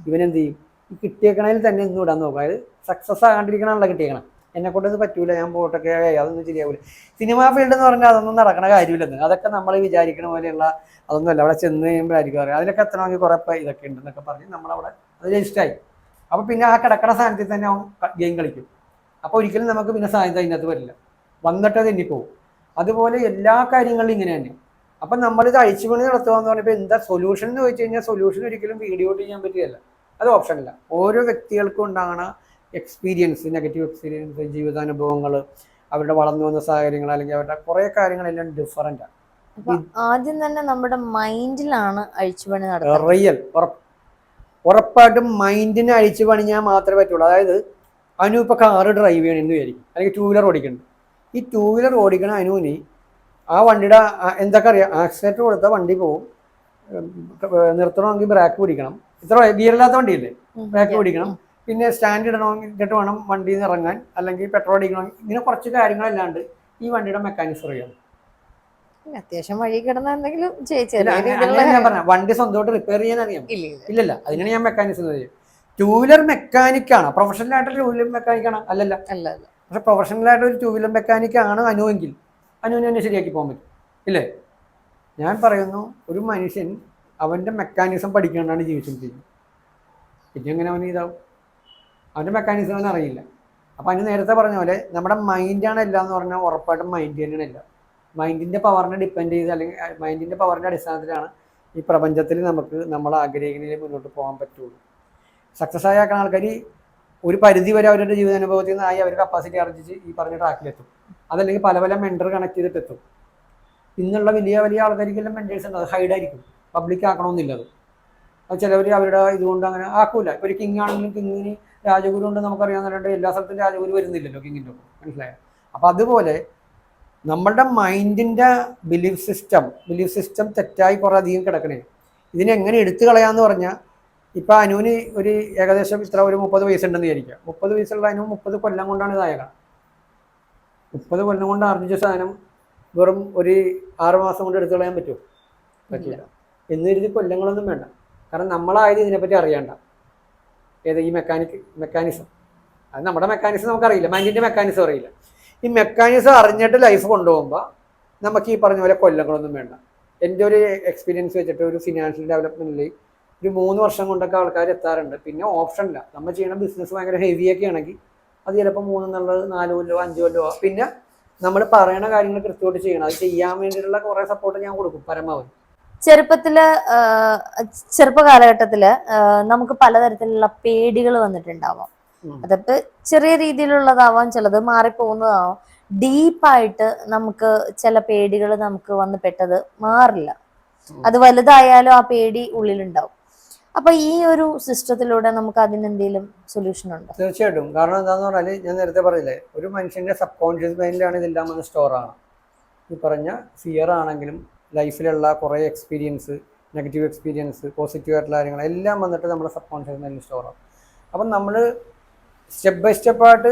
ഇവനെന്ത് ചെയ്യും, ഈ കിട്ടിയേക്കണതിൽ തന്നെ ഇന്നും ഇടാൻ നോക്കും. അതായത് സക്സസ് ആകാണ്ടിരിക്കണമല്ല കിട്ടിയേക്കണം, എന്നെ കൊണ്ടത് പറ്റൂല, ഞാൻ പോട്ടൊക്കെ അതൊന്നും ശരിയാവില്ല. സിനിമാ ഫീൽഡ് എന്ന് പറഞ്ഞാൽ അതൊന്നും നടക്കണ കാര്യമില്ലെന്ന്, അതൊക്കെ നമ്മൾ വിചാരിക്കണ പോലെയുള്ള അതൊന്നുമല്ല. അവിടെ ചെന്ന് കഴിയുമ്പോഴായിരിക്കും അറിയാം അതിലൊക്കെ എത്തണമെങ്കിൽ കുറേ ഇതൊക്കെ ഉണ്ടെന്നൊക്കെ പറഞ്ഞ് നമ്മളവിടെ അത് രജിസ്റ്ററായി. അപ്പോൾ പിന്നെ ആ കിടക്കണ സ്ഥാനത്തിൽ തന്നെ അവൻ ഗെയിം കളിക്കും. അപ്പോൾ ഒരിക്കലും നമുക്ക് പിന്നെ സാധ്യത അതിനകത്ത് വരില്ല, വന്നിട്ട് അത് എണ്ണിപ്പോവും. അതുപോലെ എല്ലാ കാര്യങ്ങളിലും ഇങ്ങനെ തന്നെ. അപ്പം നമ്മളിത് അഴിച്ചുപണി നടത്തുക എന്ന് പറഞ്ഞപ്പോൾ എന്താ സൊല്യൂഷൻ എന്ന് ചോദിച്ചു കഴിഞ്ഞാൽ സൊല്യൂഷൻ ഒരിക്കലും വീഡിയോ ചെയ്യാൻ പറ്റുകയല്ല, അത് ഓപ്ഷനില്ല. ഓരോ വ്യക്തികൾക്കും ഉണ്ടാകുന്ന എക്സ്പീരിയൻസ്, നെഗറ്റീവ് എക്സ്പീരിയൻസ്, ജീവിതാനുഭവങ്ങൾ, അവരുടെ വളർന്നു വന്ന സാഹചര്യങ്ങൾ, അല്ലെങ്കിൽ അവരുടെ കുറേ കാര്യങ്ങളെല്ലാം ഡിഫറൻ്റാണ്. ആദ്യം തന്നെ നമ്മുടെ മൈൻഡിലാണ് അഴിച്ചുപണി നടത്തുന്നത്. റിയൽ ഉറപ്പായിട്ടും മൈൻഡിനെ അഴിച്ചു പണിഞ്ഞാൽ മാത്രമേ പറ്റുള്ളൂ. അതായത് അനു ഇപ്പോൾ കാറ് ഡ്രൈവ് ചെയ്യണമെന്ന് വിചാരിക്കും, അല്ലെങ്കിൽ 2 വീലർ ഓടിക്കുന്നുണ്ട്. ഈ 2 വീലർ ഓടിക്കണ അനുവിന് ആ വണ്ടിയുടെ എന്തൊക്കെ അറിയാം, ആക്സിലേറ്റർ കൊടുത്താൽ വണ്ടി പോവും, നിർത്തണമെങ്കിൽ ബ്രേക്ക് പിടിക്കണം, ഇത്ര ഗിയറില്ലാത്ത വണ്ടിയില്ലേ, ബ്രേക്ക് പിടിക്കണം, പിന്നെ സ്റ്റാൻഡ് ഇടണമെങ്കിൽ വേണം വണ്ടിയിൽ നിന്ന് ഇറങ്ങാൻ, അല്ലെങ്കിൽ പെട്രോൾ അടിക്കണമെങ്കിൽ, ഇങ്ങനെ കുറച്ച് കാര്യങ്ങളല്ലാണ്ട് ഈ വണ്ടിയുടെ മെക്കാനിസം അറിയാം. അത്യാവശ്യം വഴി കിടന്ന എന്തെങ്കിലും ഞാൻ പറഞ്ഞ വണ്ടി സ്വന്തമായിട്ട് റിപ്പയർ ചെയ്യാൻ അറിയാം ഇല്ലല്ല, അതിനാണ് ഞാൻ മെക്കാനിസം എന്ന് പറയുന്നത്. 2 വീലർ മെക്കാനിക്കാണ്, പ്രൊഫഷണൽ ആയിട്ട് 2 വീലർ മെക്കാനിക്കാണ് അല്ലല്ല. പക്ഷെ പ്രൊഫഷണലായിട്ട് ഒരു 2 വീലർ മെക്കാനിക്കാണ് അനുവെങ്കിൽ അനുവിനെ തന്നെ ശരിയാക്കി പോകാൻ പറ്റും ഇല്ലേ? ഞാൻ പറയുന്നു, ഒരു മനുഷ്യൻ അവൻ്റെ മെക്കാനിസം പഠിക്കാണ്ടാണ് ജീവിച്ചുകൊണ്ടിരിക്കുന്നത്. പിന്നെ എങ്ങനെ അവന് ഇതാവും, അവൻ്റെ മെക്കാനിസം അവൻ അറിയില്ല. അപ്പം അതിന് നേരത്തെ പറഞ്ഞ പോലെ നമ്മുടെ മൈൻഡാണ് എല്ലാം എന്ന് പറഞ്ഞാൽ ഉറപ്പായിട്ടും മൈൻഡ് തന്നെയാണ് എല്ലാം. മൈൻഡിൻ്റെ പവറിനെ ഡിപ്പെൻഡ് ചെയ്ത്, അല്ലെങ്കിൽ മൈൻഡിൻ്റെ പവറിൻ്റെ അടിസ്ഥാനത്തിലാണ് ഈ പ്രപഞ്ചത്തിൽ നമുക്ക് നമ്മൾ ആഗ്രഹിക്കുന്നതിൽ മുന്നോട്ട് പോകാൻ പറ്റുള്ളൂ. സക്സസ് ആക്കുന്ന ആൾക്കാർ ഒരു പരിധി വരെ അവരുടെ ജീവിതാനുഭവത്തിൽ നിന്നായി അവർ കപ്പാസിറ്റി ആർജിച്ച് ഈ പറഞ്ഞ ട്രാക്കിലെത്തും. അതല്ലെങ്കിൽ പല പല മെൻറ്റർ കണക്ട് ചെയ്തിട്ട് എത്തും. ഇന്നുള്ള വലിയ വലിയ ആൾക്കാർക്കെല്ലാം മെൻറ്റേഴ്സ് ഉണ്ട്, അത് ഹൈഡായിരിക്കും, പബ്ലിക് ആക്കണമെന്നില്ല. അത് ചിലവർ അവരുടെ ഇതുകൊണ്ട് അങ്ങനെ ആക്കൂല. ഇപ്പോൾ ഒരു കിങ് ആണെങ്കിലും കിങ്ങിന് രാജഗുരു ഉണ്ട് നമുക്കറിയാവുന്നവരുണ്ട്, എല്ലാ സ്ഥലത്തും രാജഗുരു വരുന്നില്ലല്ലോ കിങ്ങിൻ്റെ ഒപ്പം, മനസ്സിലായോ? അപ്പം അതുപോലെ നമ്മളുടെ മൈൻഡിൻ്റെ ബിലീഫ് സിസ്റ്റം തെറ്റായി കുറേ അധികം കിടക്കണേ. ഇതിനെങ്ങനെ എടുത്തു കളയാന്ന് പറഞ്ഞാൽ, ഇപ്പം അനുവിന് ഒരു ഏകദേശം ഇത്ര ഒരു 30 വയസ്സുണ്ടെന്ന് വിചാരിക്കുക. 30 വയസ്സുള്ള അനു 30 കൊല്ലം കൊണ്ടാണ് ഇതായത്. 30 കൊല്ലം കൊണ്ട് ആർജിച്ച സാധനം വെറും ഒരു 6 മാസം കൊണ്ട് എടുത്തു കളയാൻ പറ്റുമോ? പറ്റില്ല. എന്ന് കരുതി കൊല്ലങ്ങളൊന്നും വേണ്ട. കാരണം നമ്മളായത് ഇതിനെപ്പറ്റി അറിയണ്ട. ഏത് ഈ മെക്കാനിസം അത് നമ്മുടെ മെക്കാനിസം നമുക്കറിയില്ല, മൈൻഡിൻ്റെ മെക്കാനിസം അറിയില്ല. ഈ മെക്കാനിസം അറിഞ്ഞിട്ട് ലൈഫ് കൊണ്ടുപോകുമ്പോൾ നമുക്ക് ഈ പറഞ്ഞ പോലെ കൊല്ലങ്ങളൊന്നും വേണ്ട. എൻ്റെ ഒരു എക്സ്പീരിയൻസ് വെച്ചിട്ട് ഒരു ഫിനാൻഷ്യൽ ഡെവലപ്മെൻറ്റിൽ ഒരു 3 വർഷം കൊണ്ടൊക്കെ ആൾക്കാർ എത്താറുണ്ട്. പിന്നെ ഓപ്ഷനില്ല, നമ്മൾ ചെയ്യുന്ന ബിസിനസ് ഭയങ്കര ഹെവിയൊക്കെ ആണെങ്കിൽ അത് ചിലപ്പോൾ 3 എന്നുള്ളത് 4 കൊല്ലോ 5 കൊല്ലോ. പിന്നെ നമ്മൾ പറയുന്ന കാര്യങ്ങൾ കൃത്യമായിട്ട് ചെയ്യണം. അത് ചെയ്യാൻ വേണ്ടിയിട്ടുള്ള കുറേ സപ്പോർട്ട് ഞാൻ കൊടുക്കും പരമാവധി. ചെറുപ്പ കാലഘട്ടത്തില് നമുക്ക് പലതരത്തിലുള്ള പേടികൾ വന്നിട്ടുണ്ടാവാം. അതിപ്പോ ചെറിയ രീതിയിലുള്ളതാവാം, ചിലത് മാറിപ്പോകുന്നതാവാം. ഡീപ്പായിട്ട് നമുക്ക് ചില പേടികൾ നമുക്ക് വന്ന് പെട്ടത് മാറില്ല, അത് വലുതായാലും ആ പേടി ഉള്ളിലുണ്ടാവും. അപ്പൊ ഈ ഒരു സിസ്റ്റത്തിലൂടെ നമുക്ക് അതിനെന്തെങ്കിലും സൊല്യൂഷൻ ഉണ്ടോ? തീർച്ചയായിട്ടും. കാരണം എന്താന്ന് പറഞ്ഞാൽ ഞാൻ നേരത്തെ പറഞ്ഞില്ലേ, ഒരു മനുഷ്യൻ്റെ സബ് കോൺഷ്യസ് മൈൻഡിലാണ് ഇതെല്ലാം വന്ന് സ്റ്റോറാണ്. ഈ പറഞ്ഞ ഫിയർ ആണെങ്കിലും ലൈഫിലുള്ള കുറേ എക്സ്പീരിയൻസ്, നെഗറ്റീവ് എക്സ്പീരിയൻസ്, പോസിറ്റീവ് ആയിട്ടുള്ള കാര്യങ്ങൾ എല്ലാം വന്നിട്ട് നമ്മുടെ സബ് കോൺഷ്യസ് മൈൻഡിൽ സ്റ്റോറാണ്. അപ്പം നമ്മൾ സ്റ്റെപ്പ് ബൈ സ്റ്റെപ്പായിട്ട്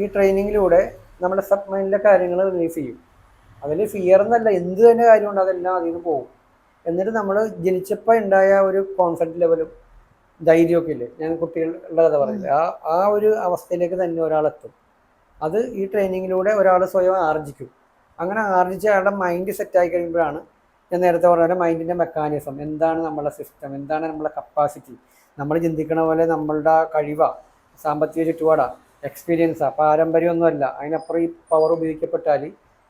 ഈ ട്രെയിനിങ്ങിലൂടെ നമ്മുടെ സബ് മൈൻഡിലെ കാര്യങ്ങൾ റിലീഫ് ചെയ്യും. അതിൽ ഫിയർ എന്നല്ല, എന്ത് തന്നെ കാര്യമുണ്ട് അതെല്ലാം അതിൽ നിന്ന് പോകും. എന്നിട്ട് നമ്മൾ ജനിച്ചപ്പോൾ ഉണ്ടായ ഒരു കോൺഫിഡൻസ് ലെവലും ധൈര്യമൊക്കെ ഇല്ലേ, ഞാൻ കുട്ടികളുടെ കഥ പറഞ്ഞില്ലേ, ആ ഒരു അവസ്ഥയിലേക്ക് തന്നെ ഒരാളെത്തും. അത് ഈ ട്രെയിനിങ്ങിലൂടെ ഒരാൾ സ്വയം ആർജിക്കും. അങ്ങനെ ആർജിച്ച് അയാളുടെ മൈൻഡ് സെറ്റായി കഴിയുമ്പോഴാണ് ഞാൻ നേരത്തെ പറഞ്ഞ മൈൻഡിൻ്റെ മെക്കാനിസം, എന്താണ് നമ്മളുടെ സിസ്റ്റം, എന്താണ് നമ്മളുടെ കപ്പാസിറ്റി, നമ്മൾ ചിന്തിക്കണ പോലെ നമ്മളുടെ കഴിവാണ്, സാമ്പത്തിക ചുറ്റുപാടാണ്, എക്സ്പീരിയൻസാണ്, പാരമ്പര്യമൊന്നുമല്ല. അതിനപ്പുറം ഈ പവർ ഉപയോഗിക്കപ്പെട്ടാൽ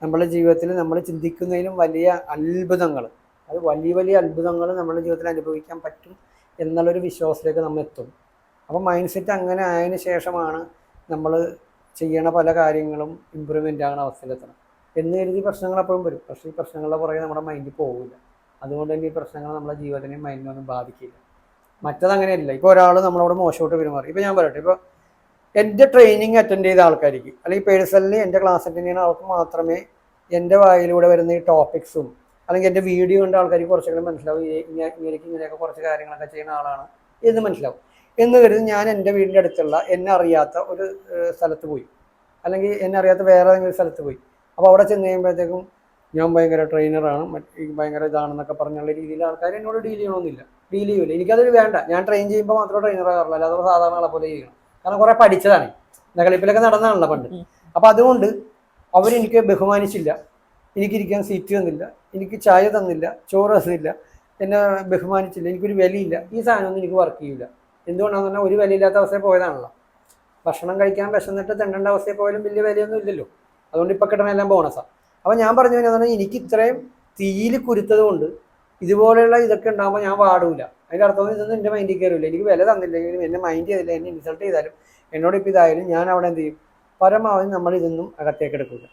നമ്മുടെ ജീവിതത്തിൽ നമ്മൾ ചിന്തിക്കുന്നതിലും വലിയ അത്ഭുതങ്ങൾ, അത് വലിയ വലിയ അത്ഭുതങ്ങൾ നമ്മുടെ ജീവിതത്തിൽ അനുഭവിക്കാൻ പറ്റും എന്നുള്ളൊരു വിശ്വാസത്തിലേക്ക് നമ്മൾ എത്തും. അപ്പോൾ മൈൻഡ് സെറ്റ് അങ്ങനെ ആയതിനു ശേഷമാണ് നമ്മൾ ചെയ്യണ പല കാര്യങ്ങളും ഇമ്പ്രൂവ്മെൻ്റ് ആകുന്ന അവസ്ഥയിലെത്തണം. എന്ന് കരുതി പ്രശ്നങ്ങൾ എപ്പോഴും വരും, പക്ഷേ ഈ പ്രശ്നങ്ങളുടെ പുറകെ നമ്മുടെ മൈൻഡ് പോകില്ല. അതുകൊണ്ട് തന്നെ ഈ പ്രശ്നങ്ങൾ നമ്മുടെ ജീവിതത്തിനെയും മൈൻഡിനൊന്നും ബാധിക്കില്ല. മറ്റതങ്ങനെയല്ല. ഇപ്പോൾ ഒരാൾ നമ്മളോട് മോശമായിട്ട് പെരുമാറി, ഇപ്പോൾ ഞാൻ പറയട്ടെ, ഇപ്പോൾ എൻ്റെ ട്രെയിനിങ് അറ്റൻഡ് ചെയ്ത ആൾക്കാർക്ക്, അല്ലെങ്കിൽ പേഴ്സണലി എൻ്റെ ക്ലാസ് അറ്റൻഡ് ചെയ്യുന്ന ആൾക്ക് മാത്രമേ എൻ്റെ വായിലൂടെ വരുന്ന ഈ ടോപ്പിക്സും അല്ലെങ്കിൽ എൻ്റെ വീഡിയോ കണ്ട ആൾക്കാർക്ക് കുറച്ചെങ്കിലും മനസ്സിലാവും, ഇങ്ങനെയൊക്കെ കുറച്ച് കാര്യങ്ങളൊക്കെ ചെയ്യുന്ന ആളാണ് എന്ന് മനസ്സിലാവും. എന്ന് കരുതി ഞാൻ എൻ്റെ വീടിൻ്റെ അടുത്തുള്ള എന്നെ അറിയാത്ത ഒരു സ്ഥലത്ത് പോയി, അല്ലെങ്കിൽ എന്നെ അറിയാത്ത വേറെ ഏതെങ്കിലും സ്ഥലത്ത് പോയി. അപ്പോൾ അവിടെ ചെന്ന് കഴിയുമ്പോഴത്തേക്കും ഞാൻ ഭയങ്കര ട്രെയിനറാണ്, ഭയങ്കര ഇതാണെന്നൊക്കെ പറഞ്ഞുള്ള രീതിയിൽ ആൾക്കാർ എന്നോട് ഡീൽ ചെയ്യണമെന്നില്ല, ഡീൽ ചെയ്യില്ല. എനിക്കതൊരു വേണ്ട. ഞാൻ ട്രെയിൻ ചെയ്യുമ്പോൾ മാത്രമേ ട്രെയിനറാകാറുള്ളൂ, അല്ലാതെ സാധാരണ ആളെ പോലെ ചെയ്യണം. കാരണം കുറേ പഠിച്ചതാണ്, നഗളിപ്പിലൊക്കെ നടന്നതാണല്ലോ പണ്ട്. അപ്പം അതുകൊണ്ട് അവരെനിക്ക് ബഹുമാനിച്ചില്ല, എനിക്കിരിക്കാൻ സീറ്റ് തന്നില്ല, എനിക്ക് ചായ തന്നില്ല, ചോറ് തന്നില്ല, എന്നെ ബഹുമാനിച്ചില്ല, എനിക്കൊരു വിലയില്ല. ഈ സാധനമൊന്നും എനിക്ക് വർക്ക് ചെയ്യില്ല. എന്തുകൊണ്ടാണെന്ന് പറഞ്ഞാൽ ഒരു വിലയില്ലാത്ത അവസ്ഥയിൽ പോയതാണല്ലോ. ഭക്ഷണം കഴിക്കാൻ വിശന്നിട്ട് തെണ്ടേണ്ട അവസ്ഥയിൽ പോയാലും വലിയ വിലയൊന്നും ഇല്ലല്ലോ. അതുകൊണ്ട് ഇപ്പം കിട്ടണമെല്ലാം ബോണസാണ്. അപ്പോൾ ഞാൻ പറഞ്ഞു കഴിഞ്ഞാൽ എനിക്ക് ഇത്രയും തീയിൽ കുരുത്തത് കൊണ്ട് ഇതുപോലെയുള്ള ഇതൊക്കെ ഉണ്ടാകുമ്പോൾ ഞാൻ പാടില്ല. അതിൻ്റെ അർത്ഥം ഇതൊന്നും എൻ്റെ മൈൻഡിൽ കയറില്ല. എനിക്ക് വില തന്നില്ലെങ്കിലും എന്നെ മൈൻഡ് ചെയ്തില്ല, എന്നെ ഇൻസൾട്ട് ചെയ്താലും എന്നോട് ഇപ്പോൾ ഇതായാലും ഞാൻ അവിടെ എന്ത് ചെയ്യും, പരമാവധി നമ്മൾ ഇതൊന്നും അകത്തേക്ക് എടുക്കില്ല.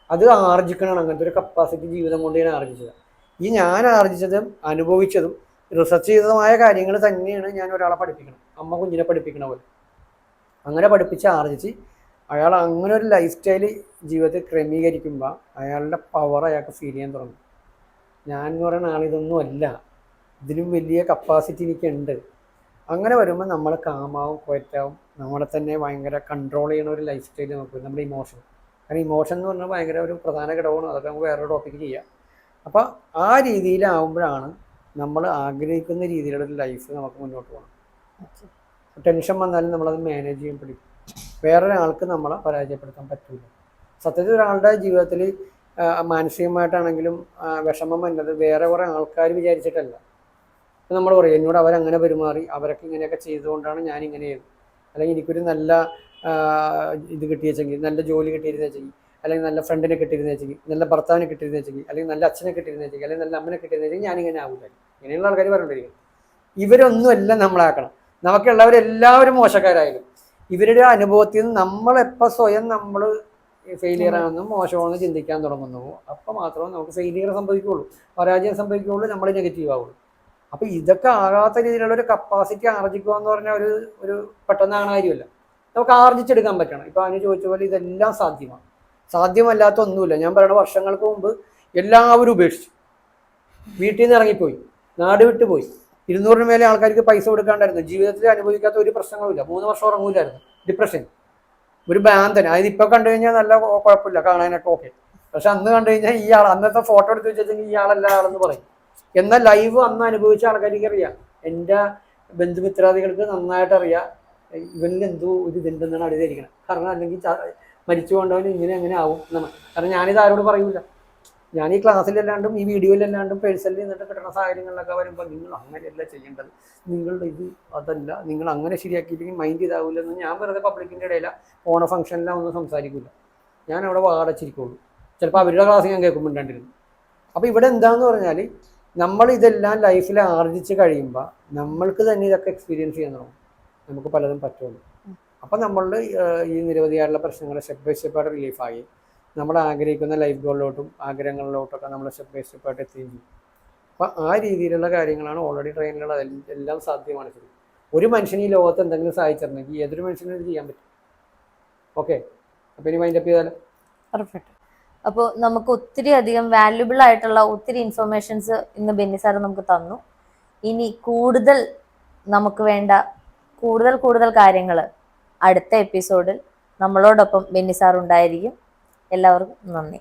അത് ആർജിക്കണം. അങ്ങനത്തെ ഒരു കപ്പാസിറ്റി ജീവിതം കൊണ്ട് ഞാൻ ആർജിച്ചത്. ഈ ഞാൻ ആർജിച്ചതും അനുഭവിച്ചതും റിസർച്ച് ചെയ്തതുമായ കാര്യങ്ങൾ തന്നെയാണ് ഞാൻ ഒരാളെ പഠിപ്പിക്കണം, അമ്മ കുഞ്ഞിനെ പഠിപ്പിക്കണ പോലെ. അങ്ങനെ പഠിപ്പിച്ച് ആർജിച്ച് അയാൾ അങ്ങനെ ഒരു ലൈഫ് സ്റ്റൈല് ജീവിതത്തിൽ ക്രമീകരിക്കുമ്പോൾ അയാളുടെ പവർ അയാൾക്ക് ഫീൽ ചെയ്യാൻ തുടങ്ങും. ഞാൻ എന്ന് പറയുന്ന ആളിതൊന്നും അല്ല, ഇതിലും വലിയ കപ്പാസിറ്റി എനിക്കുണ്ട്. അങ്ങനെ വരുമ്പോൾ നമ്മൾ കാമാവും ക്വയറ്റാവും, നമ്മളെ തന്നെ ഭയങ്കര കൺട്രോൾ ചെയ്യുന്ന ഒരു ലൈഫ് സ്റ്റൈൽ നമുക്ക്, നമ്മുടെ ഇമോഷൻ. കാരണം ഇമോഷൻ എന്ന് പറഞ്ഞാൽ ഭയങ്കര ഒരു പ്രധാന ഘടകമാണ്. അതൊക്കെ നമുക്ക് വേറൊരു ടോപ്പിക്ക് ചെയ്യാം. അപ്പോൾ ആ രീതിയിലാവുമ്പോഴാണ് നമ്മൾ ആഗ്രഹിക്കുന്ന രീതിയിലുള്ള ഒരു ലൈഫ് നമുക്ക് മുന്നോട്ട് പോകണം. ടെൻഷൻ വന്നാലും നമ്മളത് മാനേജ് ചെയ്യാൻ പഠിക്കും. വേറൊരാൾക്ക് നമ്മളെ പരാജയപ്പെടുത്താൻ പറ്റില്ല. സത്യത്തിൽ ഒരാളുടെ ജീവിതത്തിൽ മാനസികമായിട്ടാണെങ്കിലും വിഷമം വന്നത് വേറെ കുറേ ആൾക്കാർ വിചാരിച്ചിട്ടല്ല. ഇപ്പം നമ്മൾ പറയും എന്നോട് അവരങ്ങനെ പെരുമാറി, അവരൊക്കെ ഇങ്ങനെയൊക്കെ ചെയ്തുകൊണ്ടാണ് ഞാനിങ്ങനെ ചെയ്തത്, അല്ലെങ്കിൽ എനിക്കൊരു നല്ല ഇത് കിട്ടിയെച്ചെങ്കിൽ, നല്ല ജോലി കിട്ടിയിരുന്നെച്ചെങ്കിൽ, അല്ലെങ്കിൽ നല്ല ഫ്രണ്ടിനെ കിട്ടിയിരുന്നെച്ചെങ്കിൽ, നല്ല ഭർത്താവിനെ കിട്ടിയിരുന്നെച്ചെങ്കിൽ, അല്ലെങ്കിൽ നല്ല അച്ഛനെ കിട്ടിയിരുന്നെച്ചെങ്കിൽ, അല്ലെങ്കിൽ നല്ല അമ്മനെ കിട്ടിയിരുന്നെച്ചെങ്കിൽ ഞാനിങ്ങനെ ആവില്ല. ഇങ്ങനെയുള്ള ആൾക്കാർ പറഞ്ഞിരിക്കും. ഇവരൊന്നും എല്ലാം നമ്മളാക്കണം. നമുക്കുള്ളവരെല്ലാവരും മോശക്കാരായാലും ഇവരുടെ അനുഭവത്തിൽ നിന്ന് നമ്മളെപ്പോൾ സ്വയം നമ്മൾ ഫെയിലിയർ ആണെന്നും മോശമാണെന്ന് ചിന്തിക്കാൻ തുടങ്ങുന്നു, അപ്പോൾ മാത്രമേ നമുക്ക് ഫെയിലിയർ സംഭവിക്കുകയുള്ളൂ, പരാജയം സംഭവിക്കുകയുള്ളൂ, നമ്മൾ നെഗറ്റീവ് ആവുള്ളൂ. അപ്പോൾ ഇതൊക്കെ ആകാത്ത രീതിയിലുള്ള ഒരു കപ്പാസിറ്റി ആർജിക്കുക എന്ന് പറഞ്ഞാൽ ഒരു പെട്ടെന്നാണ് കാര്യമല്ല. നമുക്ക് ആർജിച്ചെടുക്കാൻ പറ്റണം. ഇപ്പോൾ അതിന് ചോദിച്ച പോലെ ഇതെല്ലാം സാധ്യമാണ്. സാധ്യമല്ലാത്ത ഒന്നുമില്ല. ഞാൻ പറയുന്ന വർഷങ്ങൾക്ക് മുമ്പ് എല്ലാവരും ഉപേക്ഷിച്ചു, വീട്ടിൽ നിന്ന് ഇറങ്ങിപ്പോയി, നാട് വിട്ടു പോയി. 200 മേലെ ആൾക്കാർക്ക് പൈസ കൊടുക്കാണ്ടായിരുന്നു. ജീവിതത്തിൽ അനുഭവിക്കാത്ത ഒരു പ്രശ്നങ്ങളുമില്ല. 3 വർഷം ഉറങ്ങൂലായിരുന്നു. ഡിപ്രഷൻ, ഒരു ഭ്രാന്തൻ. അതായത് ഇപ്പോൾ കണ്ടു കഴിഞ്ഞാൽ നല്ല കുഴപ്പമില്ല, കാണാനൊക്കെ ഓക്കെ. പക്ഷെ അന്ന് കണ്ടു കഴിഞ്ഞാൽ ഇയാൾ, അന്നത്തെ ഫോട്ടോ എടുത്ത് വെച്ചെങ്കിൽ ഇയാളല്ല ആളെന്ന് പറയും. എന്നാൽ ലൈവ് അന്ന് അനുഭവിച്ച ആൾക്കാർക്ക് അറിയാം, എൻ്റെ ബന്ധുമിത്രാദികൾക്ക് നന്നായിട്ട് അറിയാം ഇവനിൽ എന്തോ ഒരു ഇതുണ്ടെന്നാണ് അറിയാതിരിക്കണം. കാരണം അല്ലെങ്കിൽ മരിച്ചു കൊണ്ടവൻ ഇങ്ങനെ അങ്ങനെ ആവും എന്നാണ്. കാരണം ഞാനിത് ആരോട് പറയൂല. ഞാൻ ഈ ക്ലാസ്സിലല്ലാണ്ടും ഈ വീഡിയോയിലല്ലാണ്ടും പേഴ്സണലി നിന്നിട്ട് കിട്ടുന്ന സാഹചര്യങ്ങളിലൊക്കെ വരുമ്പോൾ നിങ്ങൾ അങ്ങനെയല്ല ചെയ്യേണ്ടത്, നിങ്ങളുടെ ഇത് അതല്ല, നിങ്ങൾ അങ്ങനെ ശരിയാക്കിയില്ലെങ്കിൽ മൈൻഡ് ഇതാവില്ലെന്ന് ഞാൻ വെറുതെ പബ്ലിക്കിൻ്റെ ഇടയില ഓണ ഫംഗ്ഷനിലാണ് ഒന്നും സംസാരിക്കില്ല. ഞാൻ അവിടെ വാടച്ചിരിക്കുള്ളൂ. ചിലപ്പോൾ അവരുടെ ക്ലാസ് ഞാൻ കേൾക്കുമ്പോണ്ടാണ്ടിരുന്നു. അപ്പോൾ ഇവിടെ എന്താണെന്ന് പറഞ്ഞാൽ നമ്മൾ ഇതെല്ലാം ലൈഫിൽ ആർജിച്ച് കഴിയുമ്പോൾ നമ്മൾക്ക് തന്നെ ഇതൊക്കെ എക്സ്പീരിയൻസ് ചെയ്യാൻ തുടങ്ങും. നമുക്ക് പലതും പറ്റുള്ളൂ. അപ്പം നമ്മളുടെ ഈ നിരവധിയായിട്ടുള്ള പ്രശ്നങ്ങൾ സ്റ്റെപ്പ് ബൈ സ്റ്റെപ്പായിട്ട് റിലീഫായി നമ്മൾ ആഗ്രഹിക്കുന്ന ലൈഫ് ഗോളിലോട്ടും ആഗ്രഹങ്ങളിലോട്ടൊക്കെ നമ്മൾ സ്റ്റെപ്പ് ബൈ സ്റ്റെപ്പായിട്ട് എത്തുകയും ചെയ്യും. അപ്പം ആ രീതിയിലുള്ള കാര്യങ്ങളാണ് ഓൾറെഡി ട്രെയിനിലുള്ള എല്ലാം സാധ്യമാണ്. ശരി, ഒരു മനുഷ്യന് ഈ ലോകത്ത് എന്തെങ്കിലും സഹായിച്ചിരുന്നെങ്കിൽ ഏതൊരു മനുഷ്യനും ഇത് ചെയ്യാൻ പറ്റും. ഓക്കെ, അപ്പോൾ ഇനി മൈൻഡപ്പ് ചെയ്താൽ പെർഫെക്റ്റ്. അപ്പോൾ നമുക്ക് ഒത്തിരി അധികം വാല്യുബിൾ ആയിട്ടുള്ള ഒത്തിരി ഇൻഫർമേഷൻസ് ഇന്ന് ബെന്നി സാറ് നമുക്ക് തന്നു. ഇനി കൂടുതൽ നമുക്ക് വേണ്ട കൂടുതൽ കൂടുതൽ കാര്യങ്ങൾ അടുത്ത എപ്പിസോഡിൽ നമ്മളോടൊപ്പം ബെന്നി സാർ ഉണ്ടായിരിക്കും. എല്ലാവർക്കും നന്ദി.